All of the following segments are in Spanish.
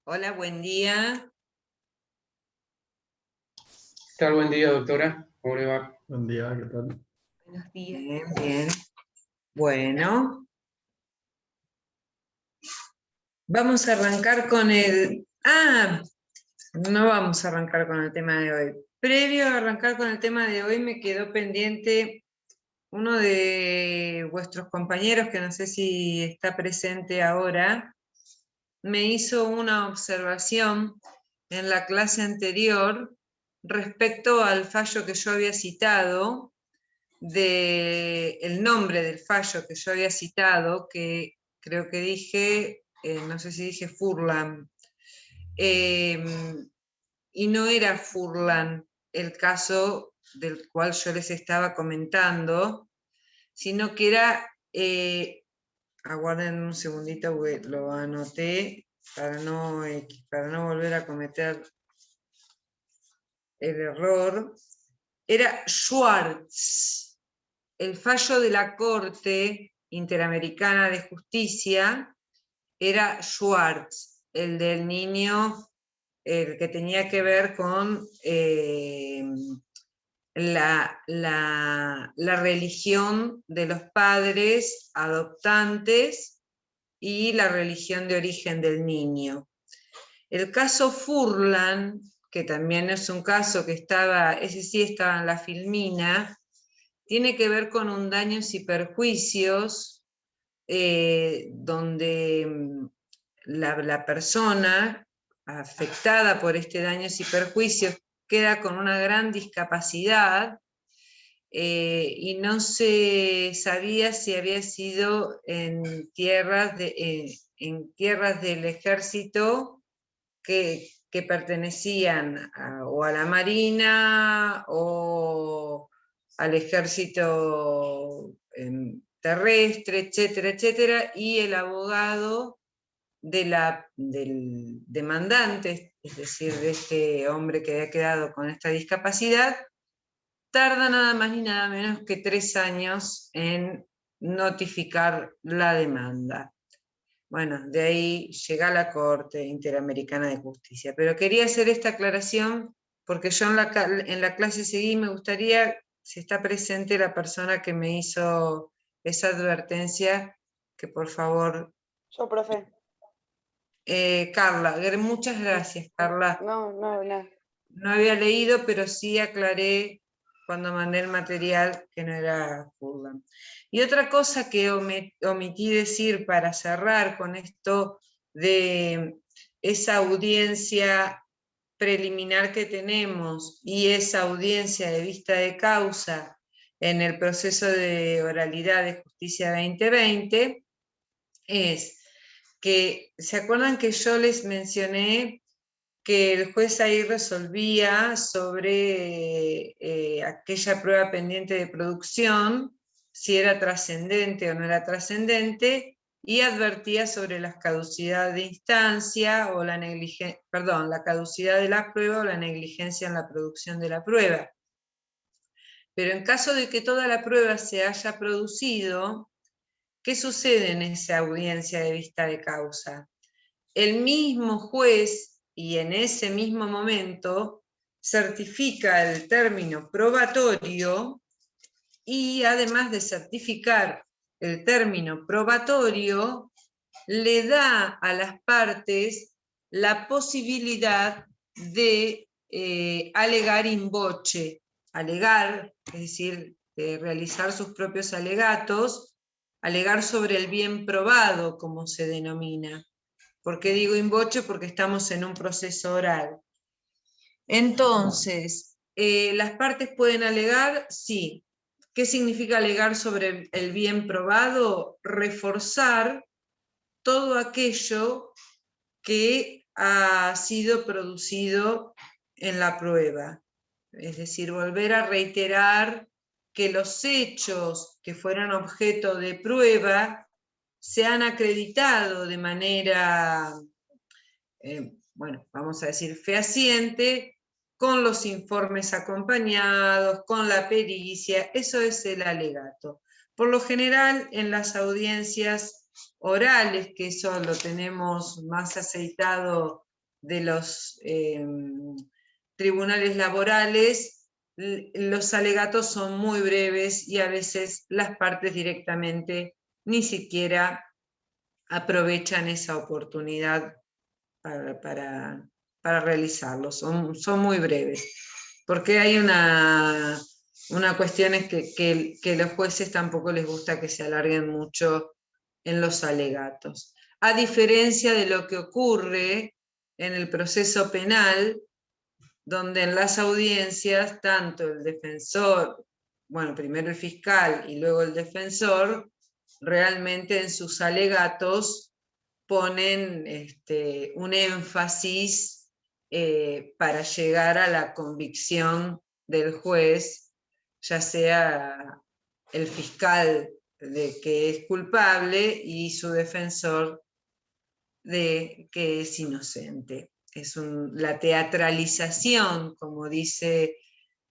Hola, buen día. ¿Qué tal? Buen día, doctora. ¿Cómo le va? Buen día, ¿qué tal? Buenos días. Bien, bien. Bueno, vamos a arrancar con el... no vamos a arrancar con el tema de hoy. Previo a arrancar con el tema de hoy me quedó pendiente uno de vuestros compañeros, que no sé si está presente ahora, me hizo una observación en la clase anterior respecto al fallo que yo había citado, el nombre del fallo que yo había citado, que creo que dije, no sé si dije Furlan, y no era Furlan el caso del cual yo les estaba comentando, sino que era, aguarden un segundito porque lo anoté para no volver a cometer el error, era Schwartz, el fallo de la Corte Interamericana de Justicia era Schwartz, el del niño, el que tenía que ver con la religión de los padres adoptantes y la religión de origen del niño. El caso Furlan, que también es un caso que ese sí estaba en la filmina, tiene que ver con un daños y perjuicios, donde la persona afectada por este daños y perjuicios queda con una gran discapacidad, y no se sabía si había sido en tierras del ejército que pertenecían o a la Marina o al ejército terrestre, etcétera, etcétera, y el abogado del demandante, es decir, de este hombre que había quedado con esta discapacidad, tarda nada más ni nada menos que 3 años en notificar la demanda. Bueno, de ahí llega a la Corte Interamericana de Justicia. Pero quería hacer esta aclaración porque yo en la clase seguí, me gustaría, si está presente la persona que me hizo esa advertencia, que por favor... Yo, profe. Carla, muchas gracias, Carla. No. No había leído, pero sí aclaré cuando mandé el material que no era Furlan. Y otra cosa que omití decir para cerrar con esto de esa audiencia preliminar que tenemos y esa audiencia de vista de causa en el proceso de oralidad de Justicia 2020, es que, ¿se acuerdan que yo les mencioné que el juez ahí resolvía sobre aquella prueba pendiente de producción, si era trascendente o no era trascendente, y advertía sobre la caducidad de instancia o la caducidad de la prueba o la negligencia en la producción de la prueba. Pero en caso de que toda la prueba se haya producido, ¿qué sucede en esa audiencia de vista de causa? El mismo juez, y en ese mismo momento, certifica el término probatorio, y además de certificar el término probatorio, le da a las partes la posibilidad de alegar in voce, alegar, es decir, de realizar sus propios alegatos, alegar sobre el bien probado, como se denomina. ¿Por qué digo in voce? Porque estamos en un proceso oral. Entonces, ¿las partes pueden alegar? Sí. ¿Qué significa alegar sobre el bien probado? Reforzar todo aquello que ha sido producido en la prueba. Es decir, volver a reiterar que los hechos que fueron objeto de prueba se han acreditado de manera, bueno, vamos a decir fehaciente, con los informes acompañados, con la pericia, eso es el alegato. Por lo general, en las audiencias orales, que eso lo tenemos más aceitado de los tribunales laborales, los alegatos son muy breves y a veces las partes directamente ni siquiera aprovechan esa oportunidad para realizarlos, son muy breves, porque hay una cuestión es que los jueces tampoco les gusta que se alarguen mucho en los alegatos. A diferencia de lo que ocurre en el proceso penal, donde en las audiencias tanto el defensor, bueno, primero el fiscal y luego el defensor, realmente en sus alegatos ponen un énfasis para llegar a la convicción del juez, ya sea el fiscal de que es culpable y su defensor de que es inocente. Es la teatralización, como dice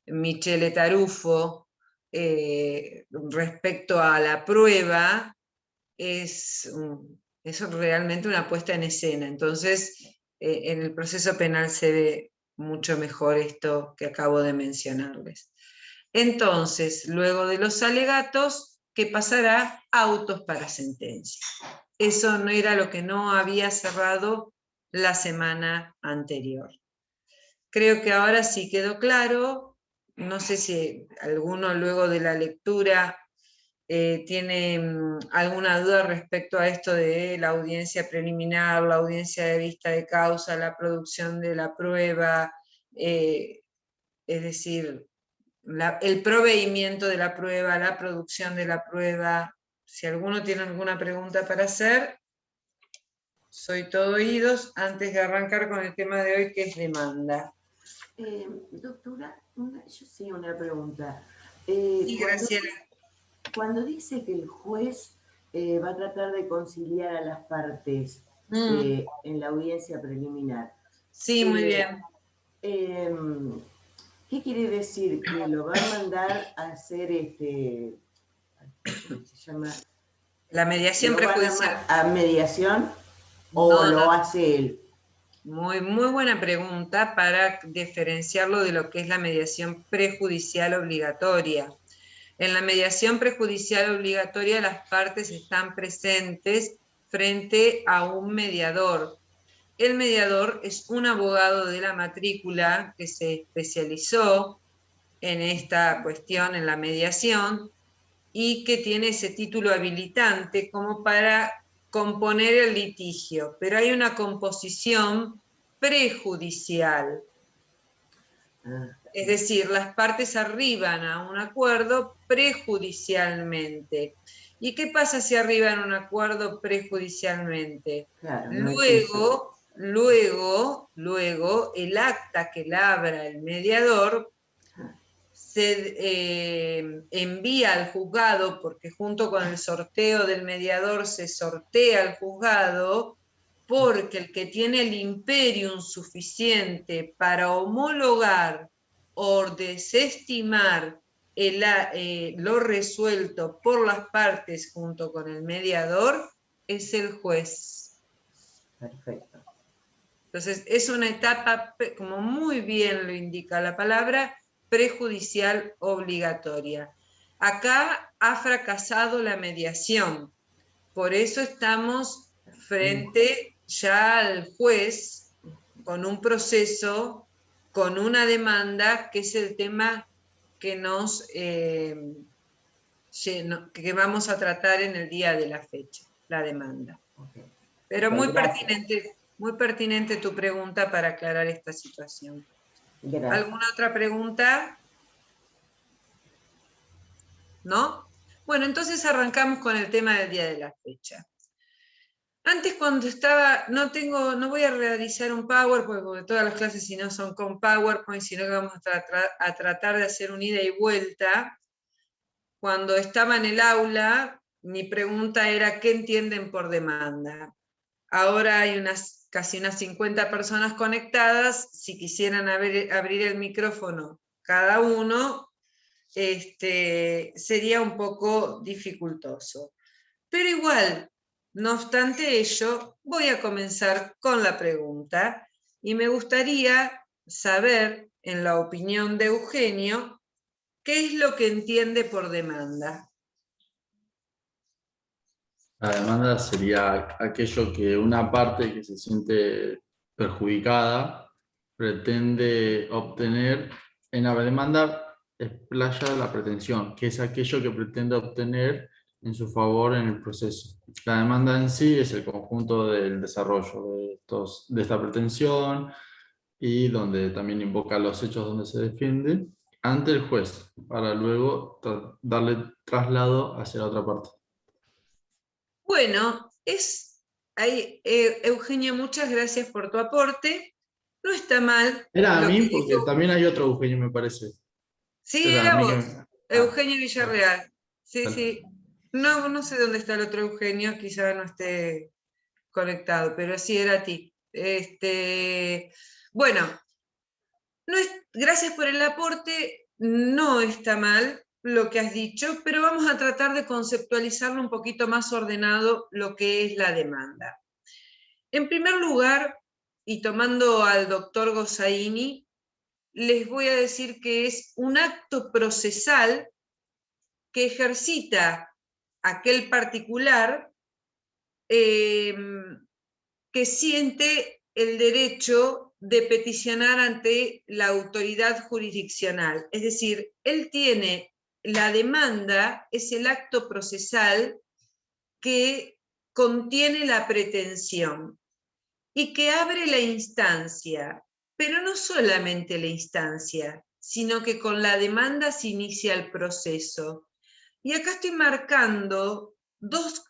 Michele Tarufo, respecto a la prueba, es realmente una puesta en escena. Entonces, en el proceso penal se ve mucho mejor esto que acabo de mencionarles. Entonces, luego de los alegatos, ¿qué pasará? Autos para sentencia. Eso no era lo que no había cerrado la semana anterior. Creo que ahora sí quedó claro. No sé si alguno luego de la lectura tiene alguna duda respecto a esto de la audiencia preliminar, la audiencia de vista de causa, la producción de la prueba, es decir, el proveimiento de la prueba, la producción de la prueba. Si alguno tiene alguna pregunta para hacer, soy todo oídos antes de arrancar con el tema de hoy, que es demanda. Doctora, yo sí una pregunta. Sí, Graciela. Cuando dice que el juez va a tratar de conciliar a las partes en la audiencia preliminar. Sí, muy bien. ¿Qué quiere decir? ¿Que lo va a mandar a hacer ¿cómo se llama? La mediación prejudicial. ¿A mediación o no, lo hace él? Muy, muy buena pregunta para diferenciarlo de lo que es la mediación prejudicial obligatoria. En la mediación prejudicial obligatoria las partes están presentes frente a un mediador. El mediador es un abogado de la matrícula que se especializó en esta cuestión, en la mediación, y que tiene ese título habilitante como para componer el litigio, pero hay una composición prejudicial. Es decir, las partes arriban a un acuerdo prejudicialmente. ¿Y qué pasa si arriban a un acuerdo prejudicialmente? Claro, luego, el acta que labra el mediador se envía al juzgado, porque junto con el sorteo del mediador se sortea al juzgado, porque el que tiene el imperium suficiente para homologar o desestimar lo resuelto por las partes junto con el mediador es el juez. Perfecto. Entonces es una etapa, como muy bien lo indica la palabra, prejudicial obligatoria. Acá ha fracasado la mediación, por eso estamos frente ya al juez con un proceso, con una demanda, que es el tema que que vamos a tratar en el día de la fecha, la demanda. Pero muy pertinente tu pregunta para aclarar esta situación. Gracias. ¿Alguna otra pregunta? ¿No? Bueno, entonces arrancamos con el tema del día de la fecha. Antes, cuando estaba, no voy a realizar un PowerPoint, porque todas las clases si no son con PowerPoint, sino que vamos a tratar de hacer un ida y vuelta. Cuando estaba en el aula, mi pregunta era, ¿qué entienden por demanda? ahora hay casi unas 50 personas conectadas. Si quisieran abrir el micrófono cada uno, sería un poco dificultoso. Pero igual, no obstante ello, voy a comenzar con la pregunta, y me gustaría saber, en la opinión de Eugenio, ¿qué es lo que entiende por demanda? La demanda sería aquello que una parte que se siente perjudicada pretende obtener. En la demanda explaya la pretensión, que es aquello que pretende obtener en su favor en el proceso. La demanda en sí es el conjunto del desarrollo de esta pretensión, y donde también invoca los hechos donde se defiende ante el juez, para luego darle traslado hacia la otra parte. Bueno, Eugenio, muchas gracias por tu aporte. No está mal. Era a lo mí, que porque dijo. también hay otro Eugenio, me parece. Sí, Era a era mí vos, Eugenio Ah, Villarreal. Sí, vale. sí. No sé dónde está el otro Eugenio, quizá no esté conectado, pero sí era a ti. Bueno, gracias por el aporte. No está mal lo que has dicho, pero vamos a tratar de conceptualizarlo un poquito más ordenado, lo que es la demanda. En primer lugar, y tomando al doctor Gossaini, les voy a decir que es un acto procesal que ejercita aquel particular que siente el derecho de peticionar ante la autoridad jurisdiccional. Es decir, él tiene la demanda, es el acto procesal que contiene la pretensión y que abre la instancia, pero no solamente la instancia, sino que con la demanda se inicia el proceso. Y acá estoy marcando dos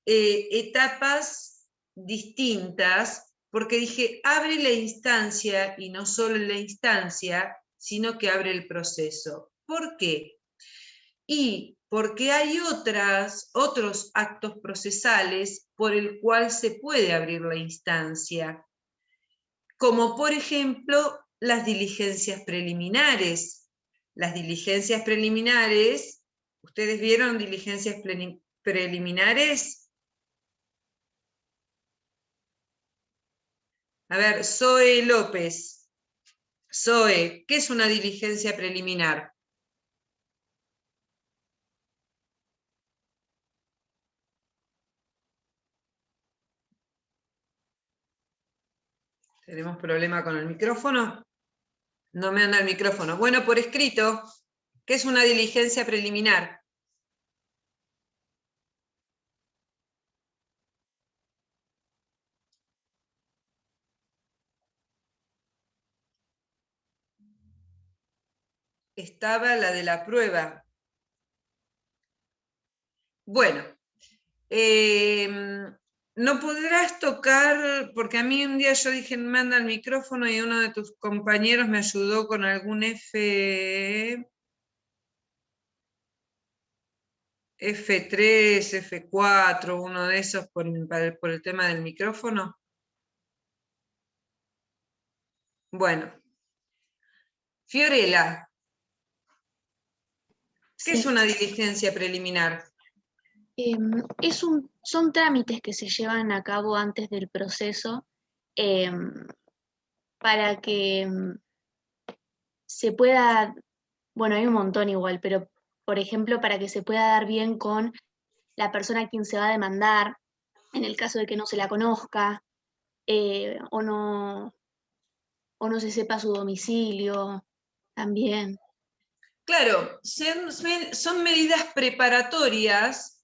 etapas distintas, porque dije, abre la instancia, y no solo la instancia, sino que abre el proceso. ¿Por qué? Y porque hay otros actos procesales por el cual se puede abrir la instancia, como por ejemplo las diligencias preliminares. Las diligencias preliminares, ¿ustedes vieron diligencias preliminares? A ver, Zoe López. Zoe, ¿qué es una diligencia preliminar? ¿Tenemos problema con el micrófono? No me anda el micrófono. Bueno, por escrito, ¿qué es una diligencia preliminar? Estaba la de la prueba. Bueno, no podrás tocar, porque a mí un día yo dije, manda el micrófono, y uno de tus compañeros me ayudó con algún F3, F4, uno de esos por el tema del micrófono. Bueno. Fiorella, ¿qué es una diligencia preliminar? Son trámites que se llevan a cabo antes del proceso para que se pueda, bueno, hay un montón igual, pero por ejemplo, para que se pueda dar bien con la persona a quien se va a demandar, en el caso de que no se la conozca, o no se sepa su domicilio también. Claro, son medidas preparatorias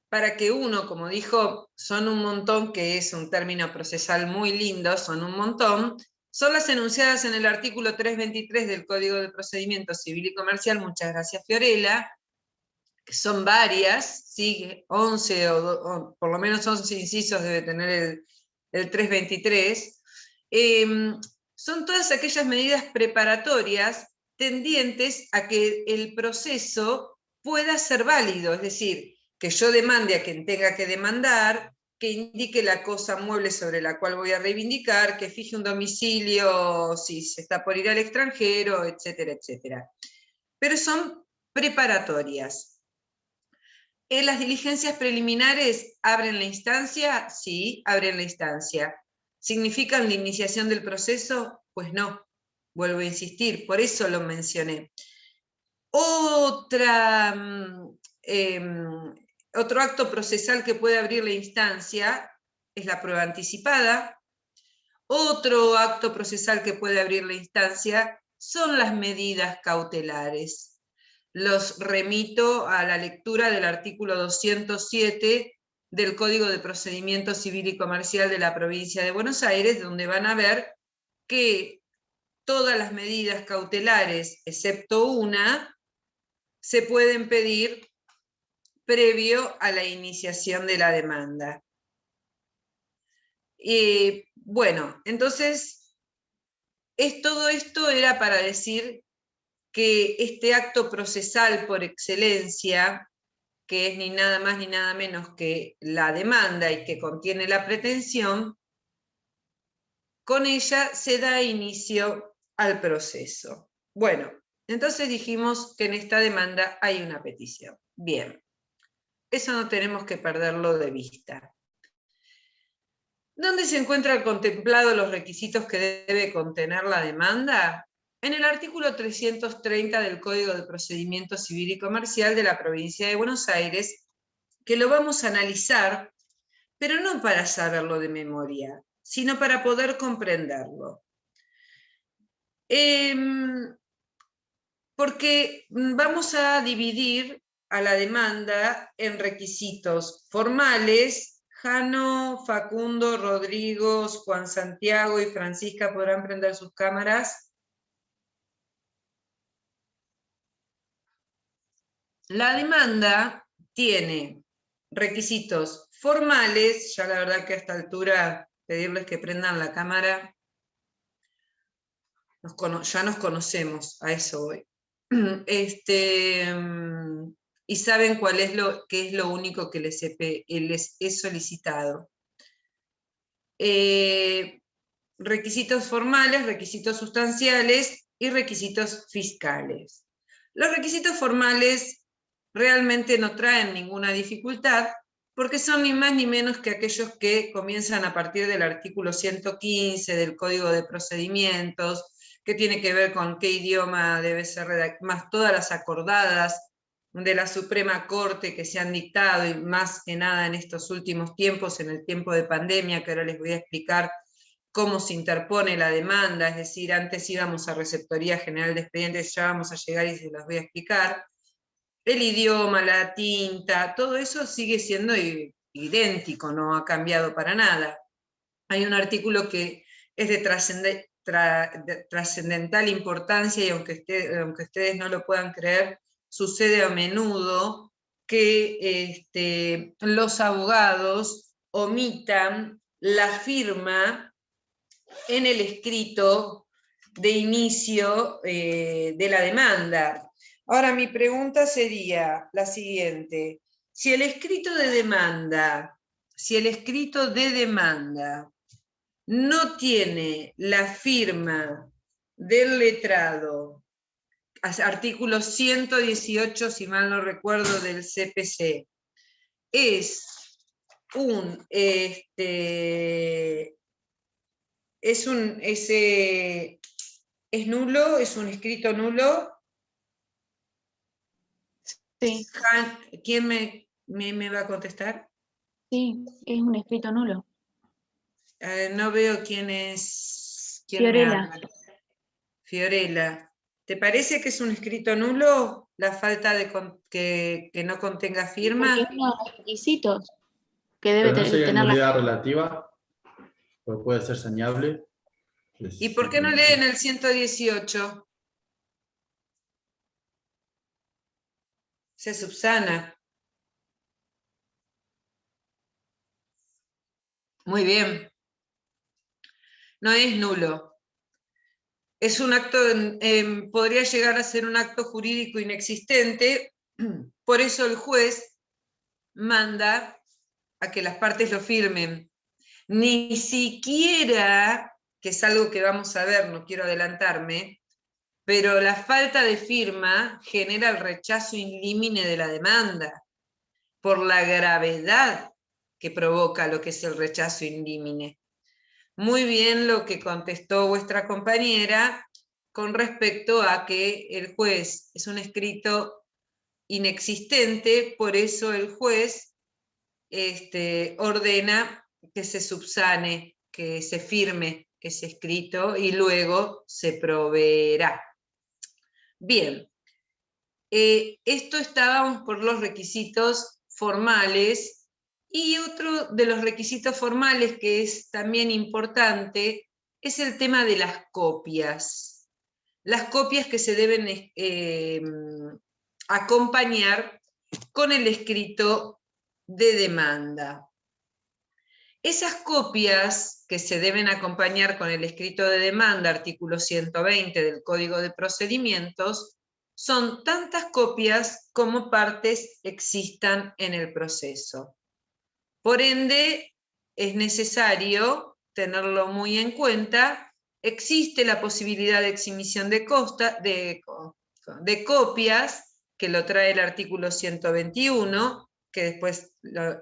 para que uno, como dijo, son un montón, que es un término procesal muy lindo, son un montón, son las enunciadas en el artículo 323 del Código de Procedimiento Civil y Comercial, muchas gracias Fiorella, que son varias, ¿sí? 11 o por lo menos 11 incisos debe tener el 323, son todas aquellas medidas preparatorias tendientes a que el proceso pueda ser válido, es decir, que yo demande a quien tenga que demandar, que indique la cosa mueble sobre la cual voy a reivindicar, que fije un domicilio si se está por ir al extranjero, etcétera, etcétera. Pero son preparatorias. ¿Las diligencias preliminares abren la instancia? Sí, abren la instancia. ¿Significan la iniciación del proceso? Pues no, vuelvo a insistir, por eso lo mencioné. Otro acto procesal que puede abrir la instancia es la prueba anticipada. Otro acto procesal que puede abrir la instancia son las medidas cautelares. Los remito a la lectura del artículo 207 del Código de Procedimiento Civil y Comercial de la provincia de Buenos Aires, donde van a ver que todas las medidas cautelares, excepto una, se pueden pedir previo a la iniciación de la demanda. Bueno, entonces, todo esto era para decir que este acto procesal por excelencia, que es ni nada más ni nada menos que la demanda y que contiene la pretensión, con ella se da inicio al proceso. Bueno, entonces dijimos que en esta demanda hay una petición. Bien, eso no tenemos que perderlo de vista. ¿Dónde se encuentran contemplados los requisitos que debe contener la demanda? En el artículo 330 del Código de Procedimiento Civil y Comercial de la provincia de Buenos Aires, que lo vamos a analizar, pero no para saberlo de memoria, sino para poder comprenderlo. Porque vamos a dividir a la demanda en requisitos formales. Jano, Facundo, Rodrigo, Juan Santiago y Francisca podrán prender sus cámaras. La demanda tiene requisitos formales, ya la verdad que a esta altura pedirles que prendan la cámara, ya nos conocemos, a eso voy. Y saben qué es lo único que les he solicitado. Requisitos formales, requisitos sustanciales y requisitos fiscales. Los requisitos formales realmente no traen ninguna dificultad, porque son ni más ni menos que aquellos que comienzan a partir del artículo 115 del Código de Procedimientos, que tiene que ver con qué idioma debe ser redactado, más todas las acordadas de la Suprema Corte que se han dictado, y más que nada en estos últimos tiempos, en el tiempo de pandemia, que ahora les voy a explicar cómo se interpone la demanda, es decir, antes íbamos a Receptoría General de Expedientes, ya vamos a llegar y se los voy a explicar. El idioma, la tinta, todo eso sigue siendo idéntico, no ha cambiado para nada. Hay un artículo que es de trascendental importancia, y aunque ustedes no lo puedan creer, sucede a menudo que los abogados omitan la firma en el escrito de inicio de la demanda. Ahora, mi pregunta sería la siguiente: si el escrito de demanda no tiene la firma del letrado, artículo 118, si mal no recuerdo, del CPC, ¿es nulo? ¿Es un escrito nulo? Sí. ¿Quién me va a contestar? Sí, es un escrito nulo. No veo quién es. Fiorella. Fiorella. ¿Te parece que es un escrito nulo la falta de que no contenga firma? Porque es uno de los requisitos que debe ¿Pero no sería tener la... nulidad relativa? ¿O puede ser señable? ¿Y por qué no leen el 118? Se subsana. Muy bien. No es nulo. Es un acto, podría llegar a ser un acto jurídico inexistente, por eso el juez manda a que las partes lo firmen. Ni siquiera, que es algo que vamos a ver, no quiero adelantarme, pero la falta de firma genera el rechazo in limine de la demanda, por la gravedad que provoca lo que es el rechazo in limine. Muy bien lo que contestó vuestra compañera con respecto a que el juez es un escrito inexistente, por eso el juez ordena que se subsane, que se firme ese escrito y luego se proveerá. Bien, esto estábamos por los requisitos formales, y otro de los requisitos formales que es también importante es el tema de las copias. Las copias que se deben acompañar con el escrito de demanda. Esas copias que se deben acompañar con el escrito de demanda, artículo 120 del Código de Procedimientos, son tantas copias como partes existan en el proceso. Por ende, es necesario tenerlo muy en cuenta. Existe la posibilidad de exhibición de copias, que lo trae el artículo 121, que después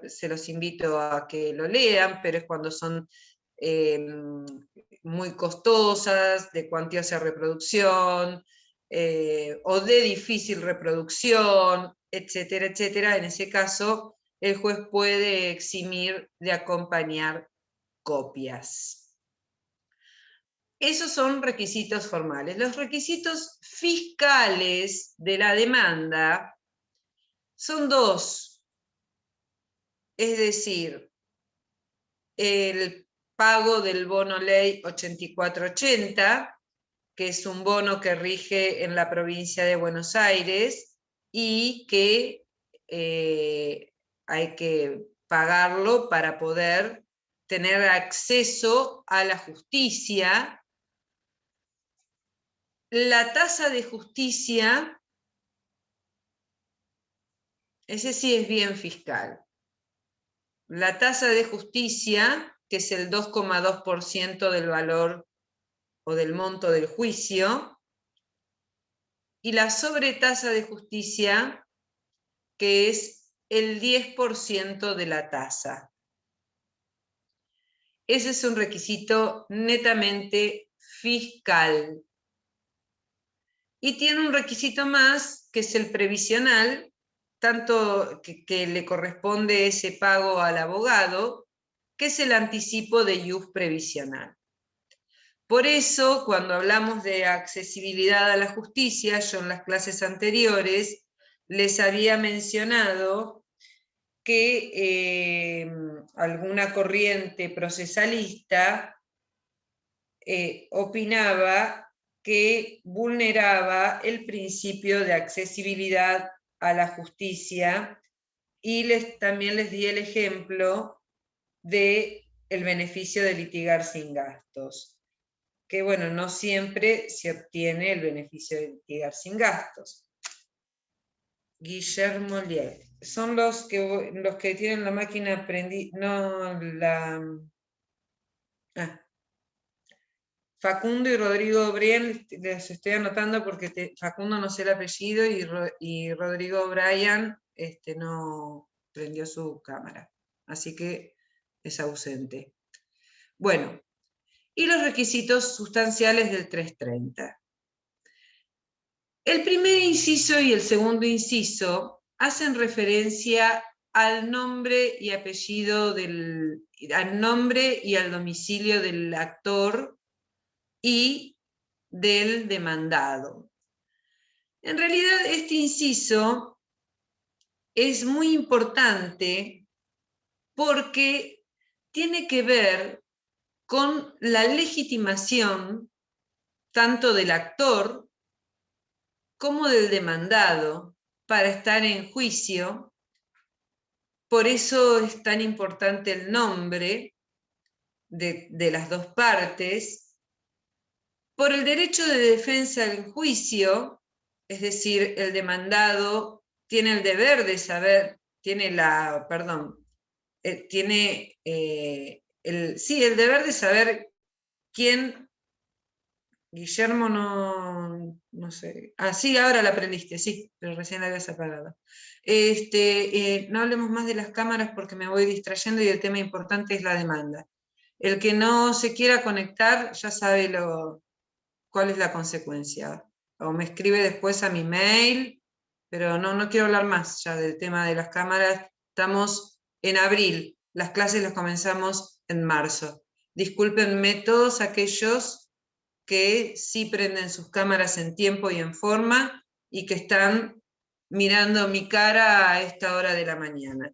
se los invito a que lo lean, pero es cuando son muy costosas, de cuantiosa reproducción, o de difícil reproducción, etcétera, etcétera. En ese caso, el juez puede eximir de acompañar copias. Esos son requisitos formales. Los requisitos fiscales de la demanda son dos. Es decir, el pago del bono ley 8480, que es un bono que rige en la provincia de Buenos Aires y que hay que pagarlo para poder tener acceso a la justicia. La tasa de justicia, ese sí es bien fiscal. La tasa de justicia, que es el 2,2% del valor o del monto del juicio, y la sobretasa de justicia, que es el 10% de la tasa. Ese es un requisito netamente fiscal. Y tiene un requisito más, que es el previsional, tanto que le corresponde ese pago al abogado, que es el anticipo de ius previsional. Por eso, cuando hablamos de accesibilidad a la justicia, yo en las clases anteriores les había mencionado que alguna corriente procesalista opinaba que vulneraba el principio de accesibilidad a la justicia, y también les di el ejemplo del beneficio de litigar sin gastos, que bueno, no siempre se obtiene el beneficio de litigar sin gastos. Guillermo Lier. Son los que tienen la máquina prendida, no la... Facundo y Rodrigo Brian, les estoy anotando porque Facundo no sé el apellido, y Rodrigo Brian no prendió su cámara, así que es ausente. Bueno, y los requisitos sustanciales del 330. El primer inciso y el segundo inciso hacen referencia al nombre y apellido al nombre y al domicilio del actor y del demandado. En realidad, este inciso es muy importante porque tiene que ver con la legitimación tanto del actor como del demandado para estar en juicio. Por eso es tan importante el nombre de las dos partes. Por el derecho de defensa en juicio, es decir, el demandado tiene el deber de saber, tiene el deber de saber quién. Guillermo no sé. Ah, sí, ahora la aprendiste, sí, pero recién la habías apagado. No hablemos más de las cámaras porque me voy distrayendo y el tema importante es la demanda. El que no se quiera conectar ya sabe cuál es la consecuencia. O me escribe después a mi mail, pero no quiero hablar más ya del tema de las cámaras. Estamos en abril, las clases las comenzamos en marzo. Discúlpenme todos aquellos que sí prenden sus cámaras en tiempo y en forma y que están mirando mi cara a esta hora de la mañana.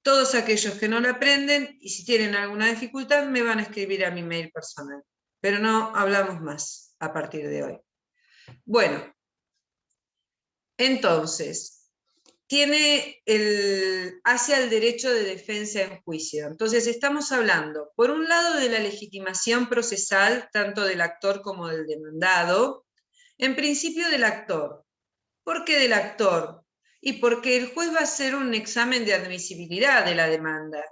Todos aquellos que no la prenden y si tienen alguna dificultad me van a escribir a mi mail personal, pero no hablamos más a partir de hoy. Bueno, entonces, hacia el derecho de defensa en juicio. Entonces estamos hablando, por un lado, de la legitimación procesal, tanto del actor como del demandado, en principio del actor. ¿Por qué del actor? Y porque el juez va a hacer un examen de admisibilidad de la demanda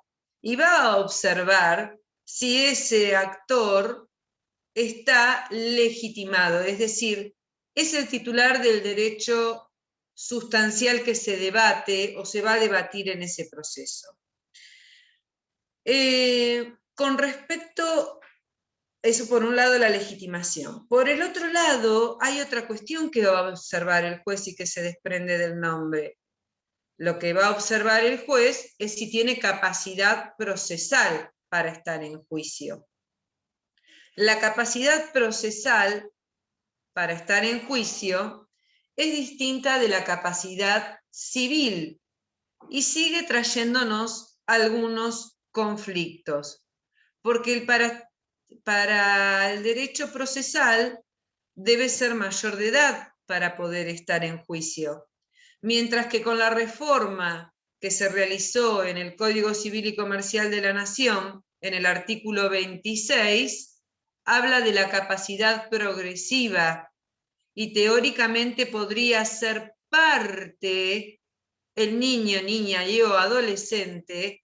y va a observar si ese actor está legitimado, es decir, es el titular del derecho sustancial que se debate o se va a debatir en ese proceso. Con respecto, eso por un lado la legitimación. Por el otro lado, hay otra cuestión que va a observar el juez y que se desprende del nombre. Lo que va a observar el juez es si tiene capacidad procesal para estar en juicio. La capacidad procesal para estar en juicio es distinta de la capacidad civil y sigue trayéndonos algunos conflictos, porque para el derecho procesal debe ser mayor de edad para poder estar en juicio, mientras que con la reforma que se realizó en el Código Civil y Comercial de la Nación, en el artículo 26, habla de la capacidad progresiva y teóricamente podría ser parte el niño, niña y o adolescente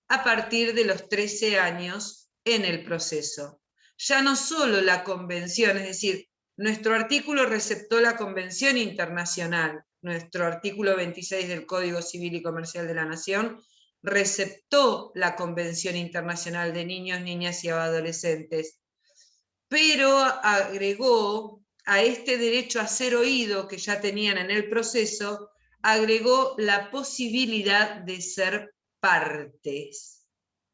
a partir de los 13 años en el proceso. Ya no solo la convención, es decir, nuestro artículo receptó la Convención Internacional, nuestro artículo 26 del Código Civil y Comercial de la Nación receptó la Convención Internacional de Niños, Niñas y Adolescentes, pero agregó a este derecho a ser oído que ya tenían en el proceso, agregó la posibilidad de ser partes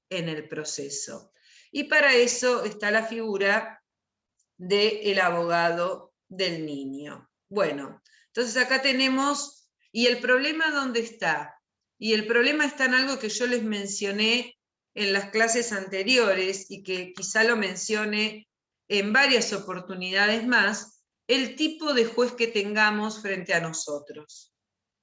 en el proceso. Y para eso está la figura del abogado del niño. Bueno, entonces acá tenemos, ¿y el problema dónde está? Y el problema está en algo que yo les mencioné en las clases anteriores y que quizá lo mencione en varias oportunidades más, el tipo de juez que tengamos frente a nosotros.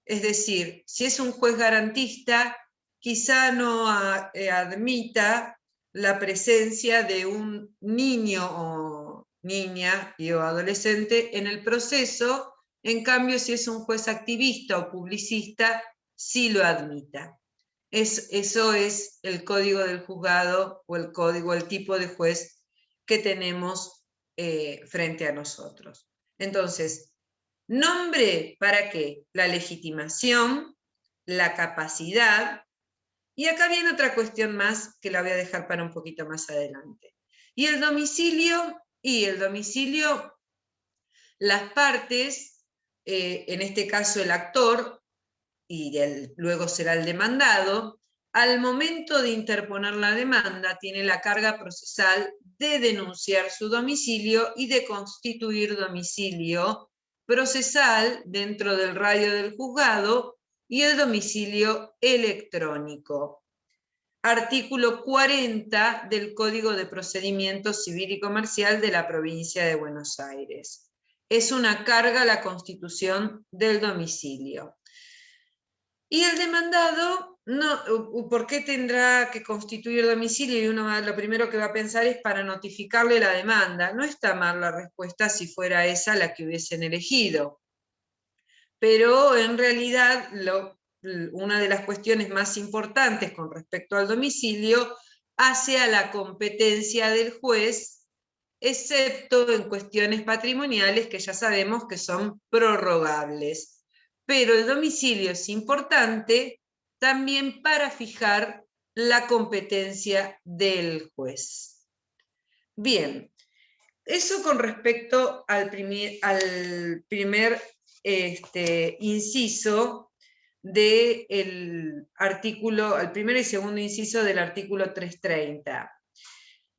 Es decir, si es un juez garantista, quizá no admita la presencia de un niño o niña o adolescente en el proceso, en cambio si es un juez activista o publicista, sí lo admita. Eso es el código del juzgado o el tipo de juez que tenemos frente a nosotros. Entonces, nombre, ¿para qué? La legitimación, la capacidad, y acá viene otra cuestión más que la voy a dejar para un poquito más adelante. Y el domicilio, las partes, en este caso el actor, y luego será el demandado, al momento de interponer la demanda tiene la carga procesal de denunciar su domicilio y de constituir domicilio procesal dentro del radio del juzgado y el domicilio electrónico. Artículo 40 del Código de Procedimiento Civil y Comercial de la Provincia de Buenos Aires. Es una carga la constitución del domicilio. Y el demandado, no, ¿por qué tendrá que constituir domicilio? Y uno lo primero que va a pensar es para notificarle la demanda. No está mal la respuesta si fuera esa la que hubiesen elegido. Pero en realidad una de las cuestiones más importantes con respecto al domicilio hace a la competencia del juez, excepto en cuestiones patrimoniales que ya sabemos que son prorrogables. Pero el domicilio es importante también para fijar la competencia del juez. Bien, eso con respecto al primer inciso del artículo, al primer y segundo inciso del artículo 330.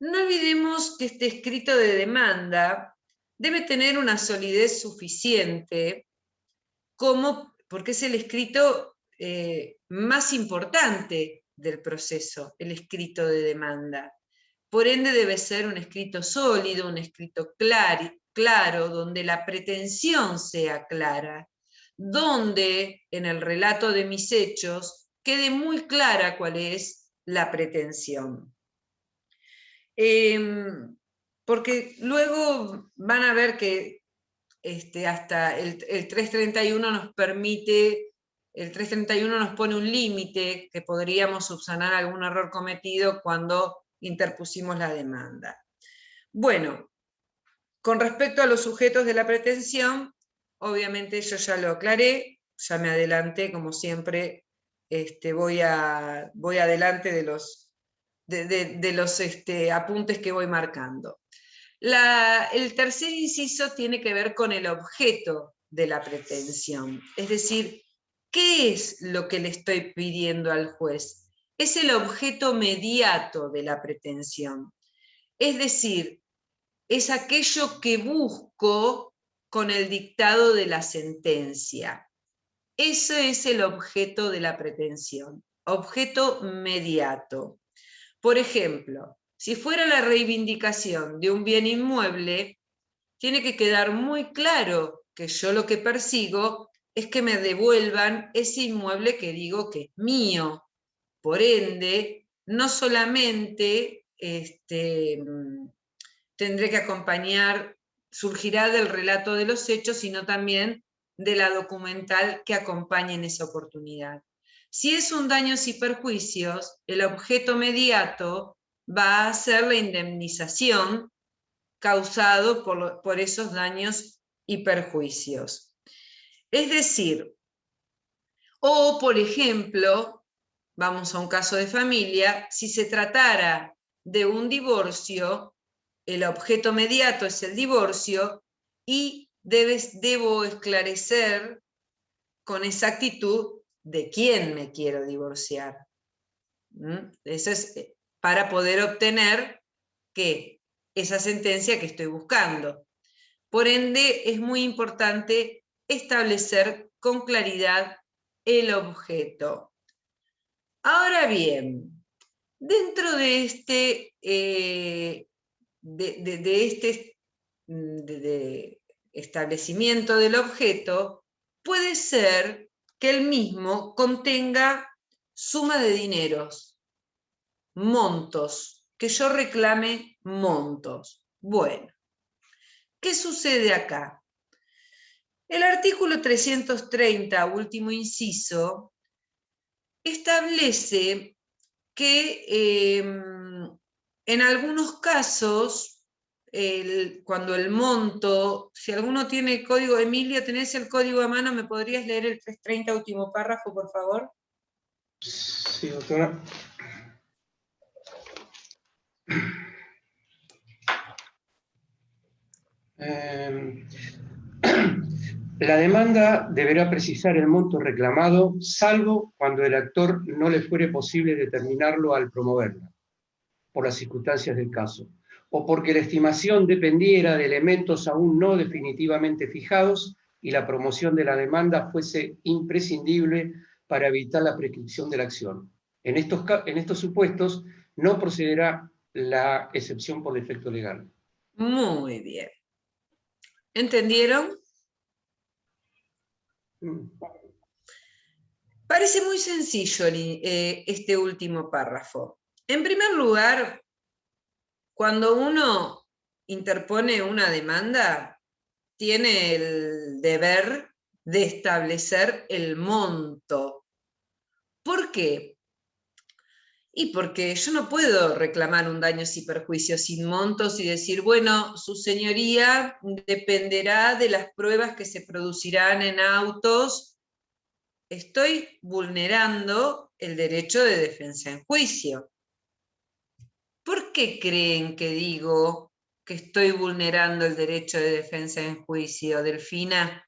No olvidemos que este escrito de demanda debe tener una solidez suficiente porque es el escrito más importante del proceso, el escrito de demanda. Por ende debe ser un escrito sólido, un escrito claro, donde la pretensión sea clara, donde en el relato de mis hechos quede muy clara cuál es la pretensión. Porque luego van a ver que hasta el 331 nos permite, el 331 nos pone un límite que podríamos subsanar algún error cometido cuando interpusimos la demanda. Bueno, con respecto a los sujetos de la pretensión, obviamente yo ya lo aclaré, ya me adelanté, como siempre, voy adelante de los apuntes que voy marcando. El tercer inciso tiene que ver con el objeto de la pretensión, es decir, ¿qué es lo que le estoy pidiendo al juez? Es el objeto mediato de la pretensión, es decir, es aquello que busco con el dictado de la sentencia. Ese es el objeto de la pretensión, objeto mediato. Por ejemplo, si fuera la reivindicación de un bien inmueble, tiene que quedar muy claro que yo lo que persigo es que me devuelvan ese inmueble que digo que es mío. Por ende, no solamente tendré que acompañar, surgirá del relato de los hechos, sino también de la documental que acompañe en esa oportunidad. Si es un daños y perjuicios, el objeto mediato va a ser la indemnización causado por esos daños y perjuicios. Es decir, o por ejemplo, vamos a un caso de familia, si se tratara de un divorcio, el objeto mediato es el divorcio y debo esclarecer con exactitud de quién me quiero divorciar. Eso es para poder obtener esa sentencia que estoy buscando. Por ende, es muy importante establecer con claridad el objeto. Ahora bien, dentro de este establecimiento del objeto, puede ser que el mismo contenga suma de dineros, montos, que yo reclame montos. Bueno, ¿qué sucede acá? El artículo 330, último inciso, establece que en algunos casos, cuando el monto, si alguno tiene el código, Emilio, ¿tenés el código a mano? ¿Me podrías leer el 330, último párrafo, por favor? Sí, doctora. La demanda deberá precisar el monto reclamado, salvo cuando el actor no le fuere posible determinarlo al promoverla, por las circunstancias del caso, o porque la estimación dependiera de elementos aún no definitivamente fijados y la promoción de la demanda fuese imprescindible para evitar la prescripción de la acción. En estos supuestos no procederá la excepción por defecto legal. Muy bien. ¿Entendieron? Parece muy sencillo este último párrafo. En primer lugar, cuando uno interpone una demanda, tiene el deber de establecer el monto ¿Por qué? Y porque yo no puedo reclamar un daños y perjuicios sin montos y decir, bueno, su señoría dependerá de las pruebas que se producirán en autos. Estoy vulnerando el derecho de defensa en juicio. ¿Por qué creen que digo que estoy vulnerando el derecho de defensa en juicio, Delfina?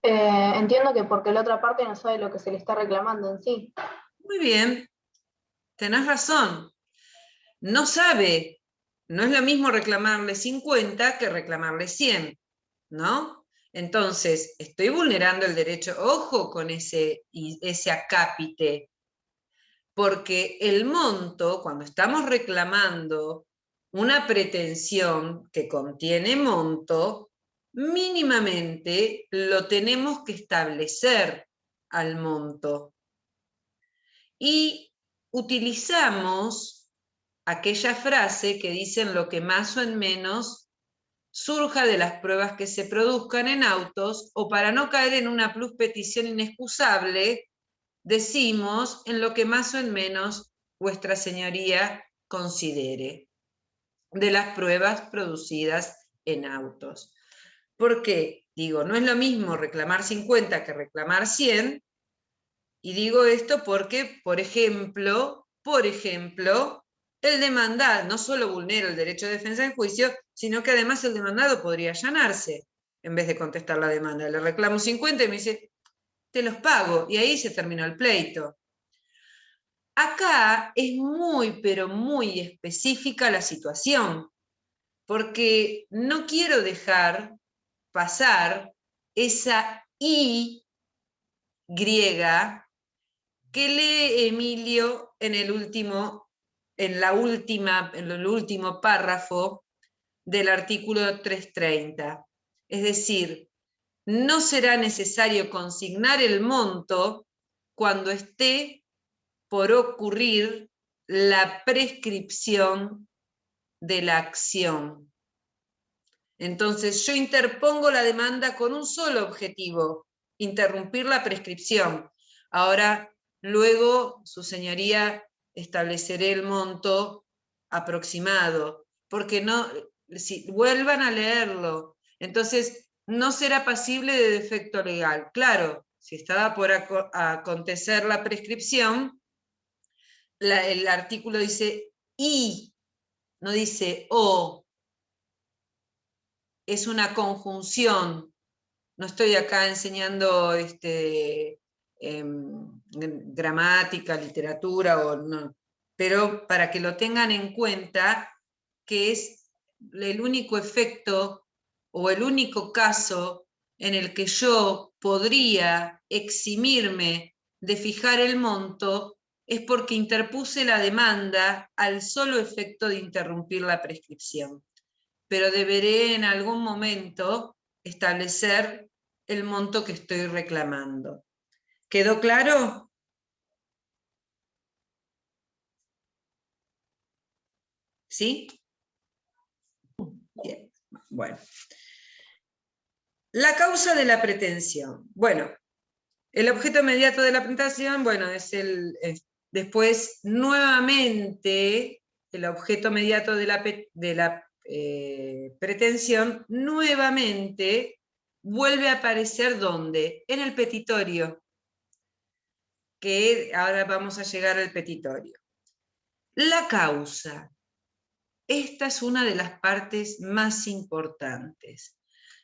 Entiendo que porque la otra parte no sabe lo que se le está reclamando en sí. Muy bien, tenés razón. No sabe, no es lo mismo reclamarle 50 que reclamarle 100, ¿no? Entonces, estoy vulnerando el derecho, ojo con ese acápite, porque el monto, cuando estamos reclamando una pretensión que contiene monto, mínimamente lo tenemos que establecer al monto. Y utilizamos aquella frase que dicen lo que más o en menos surja de las pruebas que se produzcan en autos, o para no caer en una pluspetición inexcusable, decimos en lo que más o en menos vuestra señoría considere de las pruebas producidas en autos. ¿Por qué? Digo, no es lo mismo reclamar 50 que reclamar 100, y digo esto porque, por ejemplo, el demandado no solo vulnera el derecho de defensa en juicio, sino que además el demandado podría allanarse en vez de contestar la demanda. Le reclamo 50 y me dice, te los pago, y ahí se terminó el pleito. Acá es muy, pero muy específica la situación, porque no quiero dejar pasar esa I griega que lee Emilio en el último párrafo del artículo 330. Es decir, no será necesario consignar el monto cuando esté por ocurrir la prescripción de la acción. Entonces, yo interpongo la demanda con un solo objetivo: interrumpir la prescripción. Ahora, luego, su señoría, estableceré el monto aproximado, porque no, si vuelvan a leerlo, entonces no será pasible de defecto legal. Claro, si estaba por acontecer la prescripción, el artículo dice y, no dice o. Es una conjunción. No estoy acá enseñando gramática, literatura, no, pero para que lo tengan en cuenta, que es el único efecto o el único caso en el que yo podría eximirme de fijar el monto, es porque interpuse la demanda al solo efecto de interrumpir la prescripción. Pero deberé en algún momento establecer el monto que estoy reclamando. ¿Quedó claro? ¿Sí? Bien, bueno. La causa de la pretensión. Bueno, el objeto inmediato de la pretensión, bueno, después nuevamente el objeto inmediato de la pretensión nuevamente vuelve a aparecer ¿dónde? En el petitorio, que ahora vamos a llegar al petitorio. La causa. Esta es una de las partes más importantes.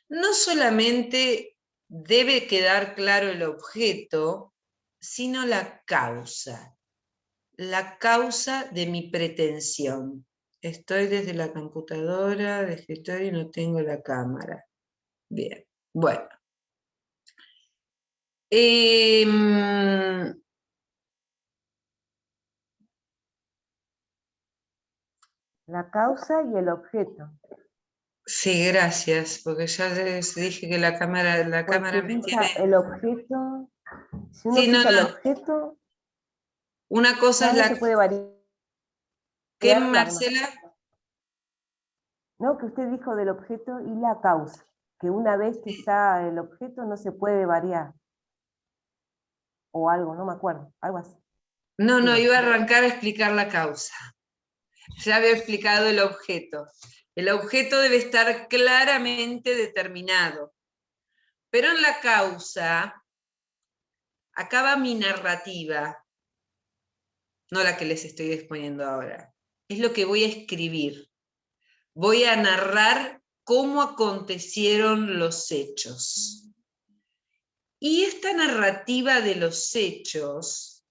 No solamente debe quedar claro el objeto, sino la causa de mi pretensión. Estoy desde la computadora de escritorio y no tengo la cámara. Bien, bueno. La causa y el objeto. Sí, gracias, porque ya les dije que la cámara Porque me fija tiene... el objeto, si uno Sí, no, fija el no. objeto, Una cosa ya es no la... se puede variar ¿Qué, la demanda. Marcela? No, que usted dijo del objeto y la causa, que una vez que está el objeto no se puede variar. o algo, no me acuerdo, algo así. No, Pero- iba a arrancar a explicar la causa. Ya había explicado el objeto. El objeto debe estar claramente determinado. Pero en la causa, acaba mi narrativa, no la que les estoy exponiendo ahora. Es lo que voy a escribir. Voy a narrar cómo acontecieron los hechos. Y esta narrativa de los hechos